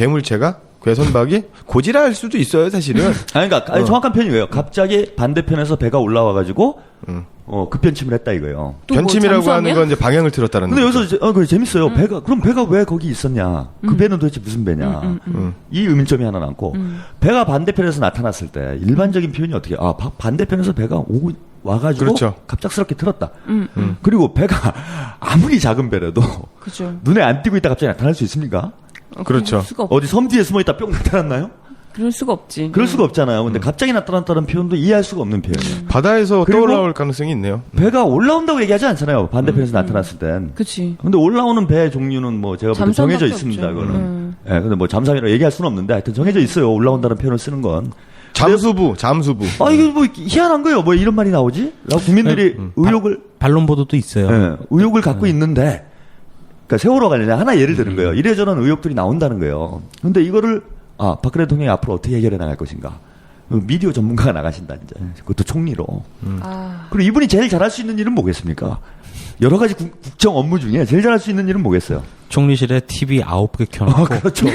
물체가 괴 선박이 고지랄 수도 있어요, 사실은. 그러니까 정확한 표현이에요. 갑자기 반대편에서 배가 올라와가지고 급변침을 했다 이거예요. 또뭐 변침이라고 잠수함이야? 하는 건 이제 방향을 틀었다는 근데 거죠. 여기서 그래 재밌어요. 그럼 배가 왜 거기 있었냐? 그 배는 도대체 무슨 배냐? 이 의문점이 하나 남고 배가 반대편에서 나타났을 때 일반적인 표현이 어떻게? 반대편에서 배가 와가지고 그렇죠. 갑작스럽게 들었다. 그리고 배가 아무리 작은 배라도 그죠. 눈에 안 띄고 있다 갑자기 나타날 수 있습니까? 그렇죠. 그럴 수가 어디 섬 뒤에 숨어 있다 뿅 나타났나요? 그럴 수가 없지. 그럴 수가 없잖아요. 근데 갑자기 나타났다는 표현도 이해할 수가 없는 표현이에요. 바다에서 그리고 떠올라올 가능성이 있네요. 배가 올라온다고 얘기하지 않잖아요. 반대편에서 나타났을 땐. 그치. 근데 올라오는 배 종류는 뭐 제가 볼 때 정해져 잠수함밖에 있습니다. 없죠. 그거는. 예, 근데 뭐 잠수함이라고 얘기할 수는 없는데 하여튼 정해져 있어요. 올라온다는 표현을 쓰는 건. 잠수부. 이거 뭐 희한한 거예요. 뭐 이런 말이 나오지? 라고 국민들이 의혹을 반론 보도도 있어요. 예, 의혹을 갖고 있는데 그러니까 세월호 관련해 하나 예를 드는 거예요. 이래저런 의혹들이 나온다는 거예요. 근데 이거를 박근혜 대통령이 앞으로 어떻게 해결해 나갈 것인가? 미디어 전문가가 나가신다 이제. 그것도 총리로. 그리고 이분이 제일 잘할 수 있는 일은 뭐겠습니까? 여러 가지 국정 업무 중에 제일 잘할 수 있는 일은 뭐겠어요? 총리실에 TV 9개 켜놓고 그렇죠.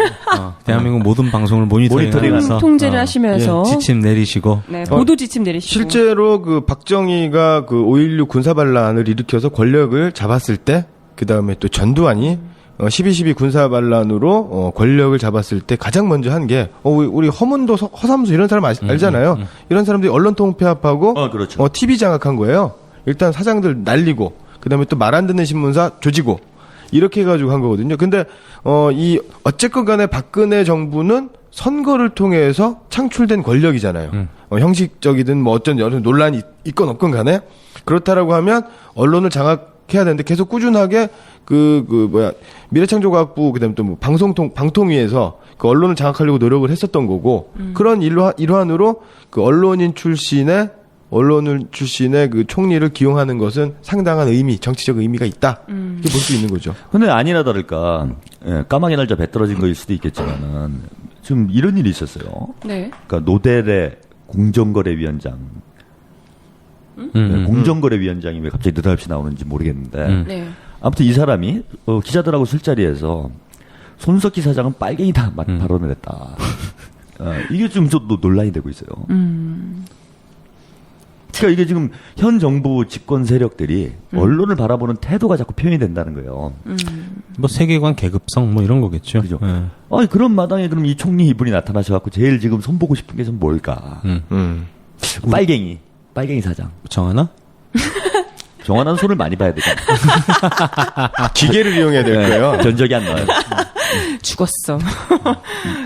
대한민국 모든 방송을 모니터링하면서 통제를 하시면서 지침 내리시고 네, 보도 지침 내리시고 실제로 그 박정희가 그 5.16 군사반란을 일으켜서 권력을 잡았을 때, 그 다음에 또 전두환이 12.12 군사반란으로 권력을 잡았을 때 가장 먼저 한 게 우리 허문도 허삼수 이런 사람 알잖아요. 이런 사람들이 언론 통폐합하고 그렇죠. TV 장악한 거예요. 일단 사장들 날리고 그다음에 또 말 안 듣는 신문사 조지고 이렇게 해가지고 한 거거든요. 근데 이 어쨌건 간에 박근혜 정부는 선거를 통해서 창출된 권력이잖아요. 형식적이든 뭐 어쩐 여러 논란이 있건 없건 간에 그렇다라고 하면 언론을 장악해야 되는데 계속 꾸준하게 미래창조과학부 그다음에 또 뭐 방통위에서 그 언론을 장악하려고 노력을 했었던 거고 그런 일환으로 그 언론인 출신의 그 총리를 기용하는 것은 상당한 정치적 의미가 있다. 이렇게 볼 수 있는 거죠. 근데 아니나 다를까 까마귀 날짜 배 떨어진 거일 수도 있겠지만은 좀 이런 일이 있었어요. 네. 그러니까 노델의 공정거래위원장, 공정거래위원장이 왜 갑자기 느닷없이 나오는지 모르겠는데 네. 아무튼 이 사람이 기자들하고 술자리에서 손석희 사장은 빨갱이다 발언을 했다. 이게 좀 논란이 되고 있어요. 그러니까 이게 지금 현 정부 집권 세력들이 언론을 바라보는 태도가 자꾸 표현이 된다는 거예요. 뭐 세계관 계급성 뭐 이런 거겠죠. 그죠? 예. 그런 마당에 그럼 이 총리 이분이 나타나셔갖고 제일 지금 손보고 싶은 게 좀 뭘까? 빨갱이 사장. 정하나? 정한한 손을 많이 봐야 되잖아. 기계를 이용해야 될 거예요. 견적이 안 나와요. 죽었어.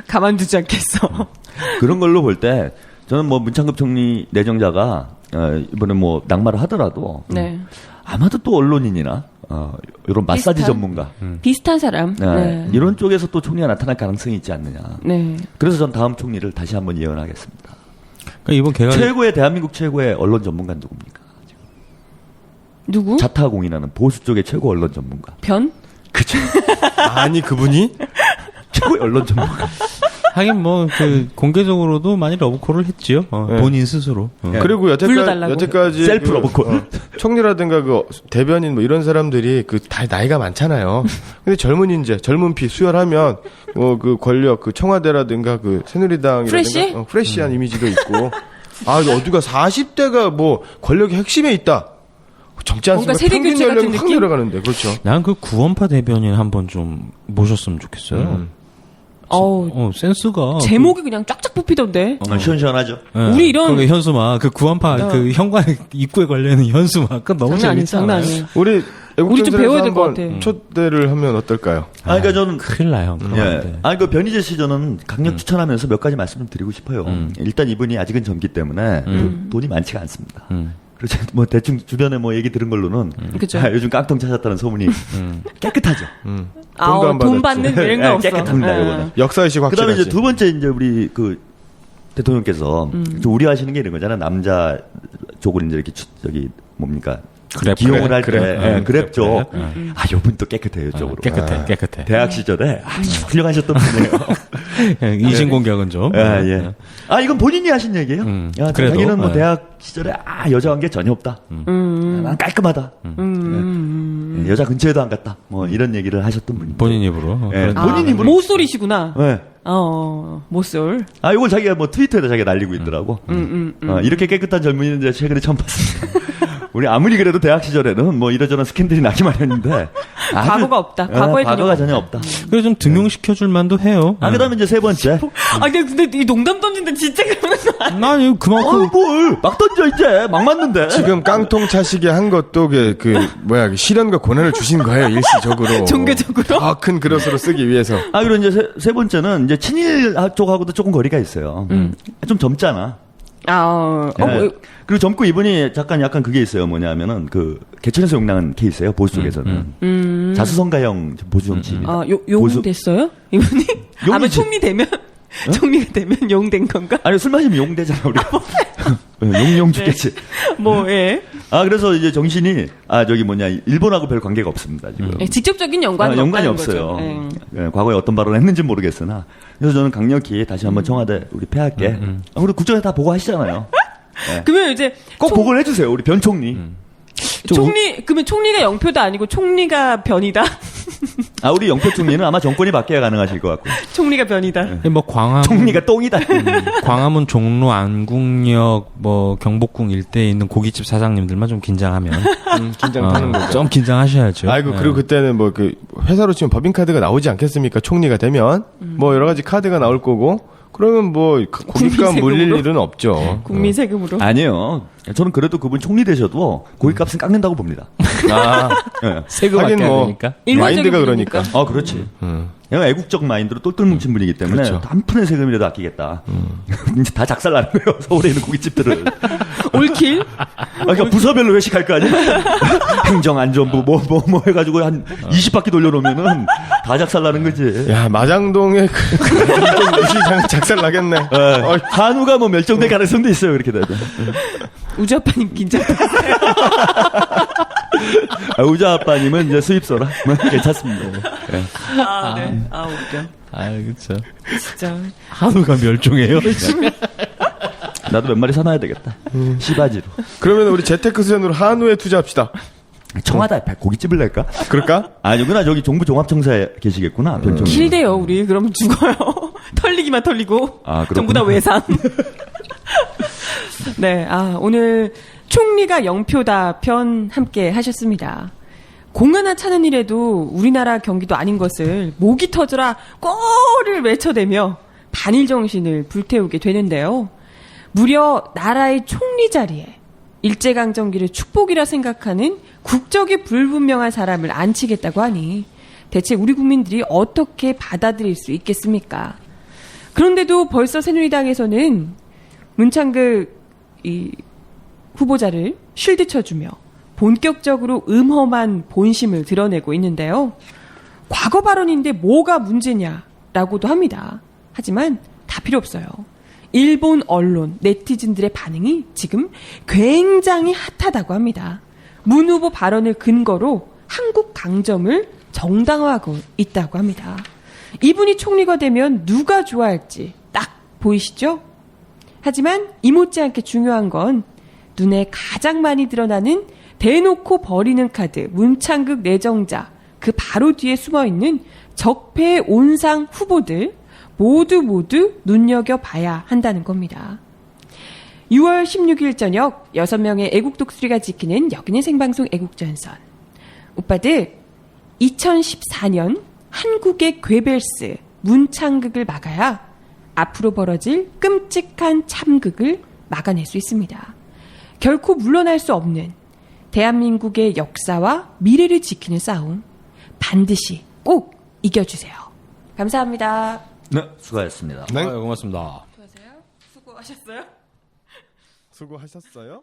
가만두지 않겠어. 그런 걸로 볼 때 저는 뭐 문창급 총리 내정자가 이번에 뭐 낙마를 하더라도 네. 아마도 또 언론인이나 이런 마사지 비슷한? 전문가 비슷한 사람. 네. 이런 쪽에서 또 총리가 나타날 가능성이 있지 않느냐. 네. 그래서 전 다음 총리를 다시 한번 예언하겠습니다. 그러니까 이번 개각 대한민국 최고의 언론 전문가는 누굽니까? 누구? 자타공인하는 보수 쪽의 최고 언론 전문가. 변? 그쵸. 아니 그분이 최고의 언론 전문가. 하긴 뭐 공개적으로도 많이 러브콜을 했지요. 네. 본인 스스로. 그리고 불러달라고. 여태까지 셀프 러브콜. 총리라든가 그 대변인 뭐 이런 사람들이 다 나이가 많잖아요. 근데 젊은 피 수혈하면 그 권력 그 청와대라든가 그 새누리당이라든가 프레시? 프레시한 이미지도 있고 어디가 40대가 뭐 권력의 핵심에 있다. 젊지 않습니까? 뭔가 세대 평균 교체 같은 연령이 확 느낌? 내려가는데 그렇죠. 난 그 구원파 대변인 한번 좀 모셨으면 좋겠어요. 센스가 제목이 그냥 쫙쫙 뽑히던데. 시원시원하죠. 우리 이런- 그 현수막 그 구원파 그 현관 입구에 걸려있는 현수막 그 너무 장난 아니에요, 재밌잖아요. 장난 아니에요. 우리 우리 좀 배워야 될것 한번 같아. 초대를 하면 어떨까요? 그러니까 저는 큰일 나요. 그 변희재 씨 저는 강력 추천하면서 몇 가지 말씀을 드리고 싶어요. 일단 이분이 아직은 젊기 때문에 돈이 많지가 않습니다. 그렇죠. 뭐 대충 주변에 뭐 얘기 들은 걸로는 그죠. 요즘 깡통 찾았다는 소문이 깨끗하죠. 돈도 안 돈 받았지. 받는 이런 거 없어. 깨끗합니다. 예. 이거는. 역사의식 그다음에 확실하지. 이제 두 번째 이제 우리 그 대통령께서 좀 우려하시는 게 이런 거잖아요. 남자 쪽을 이제 이렇게 뭡니까? 그랩, 기용을 할 때, 그랩. 그랩 쪽. 그랩. 요분 또 깨끗해요, 이쪽으로. 깨끗해. 대학 시절에 아주 훌륭하셨던 분이에요. 인신공격은 좀. 예. 이건 본인이 하신 얘기예요. 그래도, 자기는 뭐 네. 대학 시절에 여자 관계 전혀 없다. 난 깔끔하다. 예. 여자 근처에도 안 갔다. 뭐 이런 얘기를 하셨던 분이. 본인 입으로. 예, 그런- 본인 입으로. 모쏠이시구나. 네. 모쏠. 이걸 자기가 뭐 트위터에다 자기가 날리고 있더라고. 이렇게 깨끗한 젊은이는 제가 최근에 처음 봤습니다. 우리 아무리 그래도 대학 시절에는 뭐 이러저런 스캔들이 나기 마련인데 아주- 과거가 없다. 과거의 과거가 개념 전혀 없다. 그래 좀 등용시켜줄 만도 해요. 그다음에 이제 세 번째. 근데 이 농담 던진데 진짜 그러는 거 아니야? 나 이거 그만큼 막 던져 이제 막 맞는데. 지금 깡통 차시게 한 것도 그 시련과 고난을 주신 거예요, 일시적으로. 종교적으로? 더 큰 그릇으로 쓰기 위해서. 그리고 이제 세 번째는 이제 친일 쪽하고도 조금 거리가 있어요. 좀 젊잖아. 예. 그리고 젊고 이분이 약간 그게 있어요. 뭐냐면은 그 개천에서 용나는 케이스예요. 보수 쪽에서는 자수성가형 보수 정치. 용 됐어요? 이분이? 아마 용이지. 총리 되면 총리가 되면 용 된 건가? 아니 술 마시면 용 되잖아 우리가. 용용 죽겠지. 예. 그래서 이제 정신이 일본하고 별 관계가 없습니다 지금. 직접적인 연관은 연관이 없다는 없어요. 거죠. 예, 과거에 어떤 발언을 했는지 모르겠으나 그래서 저는 강력히 다시 한번 청와대 우리 폐하께 우리 국정에 다 보고하시잖아요. 그러면 이제 꼭 보고를 해주세요 우리 변 총리. 그러면 총리가 영표도 아니고 총리가 변이다. 우리 영표 총리는 아마 정권이 바뀌어야 가능하실 것 같고. 총리가 변이다. 뭐 광화문 총리가 똥이다. 광화문 종로 안국역 뭐 경복궁 일대에 있는 고깃집 사장님들만 좀 긴장하면 긴장 타는 거죠. 좀 긴장하셔야죠. 아이고, 그리고 그때는 회사로 치면 법인카드가 나오지 않겠습니까? 총리가 되면. 여러 가지 카드가 나올 거고. 그러면 고깃값 물릴 일은 없죠. 국민 세금으로. 아니에요. 저는 그래도 그분 총리 되셔도 고깃값은 깎는다고 봅니다. 예. 세금 하긴 아껴야 뭐 되니까. 마인드가 그러니까. 그렇지. 얘가 애국적 마인드로 똘똘 뭉친 분이기 때문에 그렇죠. 한 푼의 세금이라도 아끼겠다. 이제 다 작살나는 거예요. 서울에 있는 고깃집들은. 올킬? 그러니까 부서별로 회식할 거 아니야? 행정안전부 뭐 해가지고 한 20바퀴 돌려놓으면은 다 작살나는 거지. 야, 마장동에 시장 작살 나겠네. 한우가 뭐 멸종될 가능성도 있어요. 그렇게 되면. 우주 아빠님 긴장. 우자 아빠님은 이제 수입소라 괜찮습니다. 네. 네. 웃겨. 그렇죠. 진짜. 한우가 멸종해요. 나도 몇 마리 사놔야 되겠다. 시바지로. 그러면 우리 재테크 수단으로 한우에 투자합시다. 청와대 고깃집을 낼까? 그럴까? 아니구나. 저기 정부 종합청사에 계시겠구나. 변종이. 길대요 우리. 그러면 죽어요. 털리기만 털리고. 전부 다 외상. 네. 오늘 총리가 영표다 편 함께 하셨습니다. 공 하나 차는 일에도 우리나라 경기도 아닌 것을 목이 터져라 꼬를 외쳐대며 반일 정신을 불태우게 되는데요. 무려 나라의 총리 자리에 일제강점기를 축복이라 생각하는 국적이 불분명한 사람을 앉히겠다고 하니 대체 우리 국민들이 어떻게 받아들일 수 있겠습니까? 그런데도 벌써 새누리당에서는 문창극 후보자를 쉴드 쳐주며 본격적으로 음험한 본심을 드러내고 있는데요. 과거 발언인데 뭐가 문제냐라고도 합니다. 하지만 다 필요 없어요. 일본 언론, 네티즌들의 반응이 지금 굉장히 핫하다고 합니다. 문 후보 발언을 근거로 한국 강점을 정당화하고 있다고 합니다. 이분이 총리가 되면 누가 좋아할지 딱 보이시죠? 하지만 이 못지않게 중요한 건 눈에 가장 많이 드러나는 대놓고 버리는 카드, 문창극 내정자, 그 바로 뒤에 숨어있는 적폐 온상 후보들 모두 눈여겨봐야 한다는 겁니다. 6월 16일 저녁 6명의 애국 독수리가 지키는 여기는 생방송 애국전선. 오빠들 2014년 한국의 괴벨스 문창극을 막아야 앞으로 벌어질 끔찍한 참극을 막아낼 수 있습니다. 결코 물러날 수 없는 대한민국의 역사와 미래를 지키는 싸움 반드시 꼭 이겨주세요. 감사합니다. 네, 수고하셨습니다. 네. 고맙습니다. 수고하세요. 수고하셨어요? 수고하셨어요?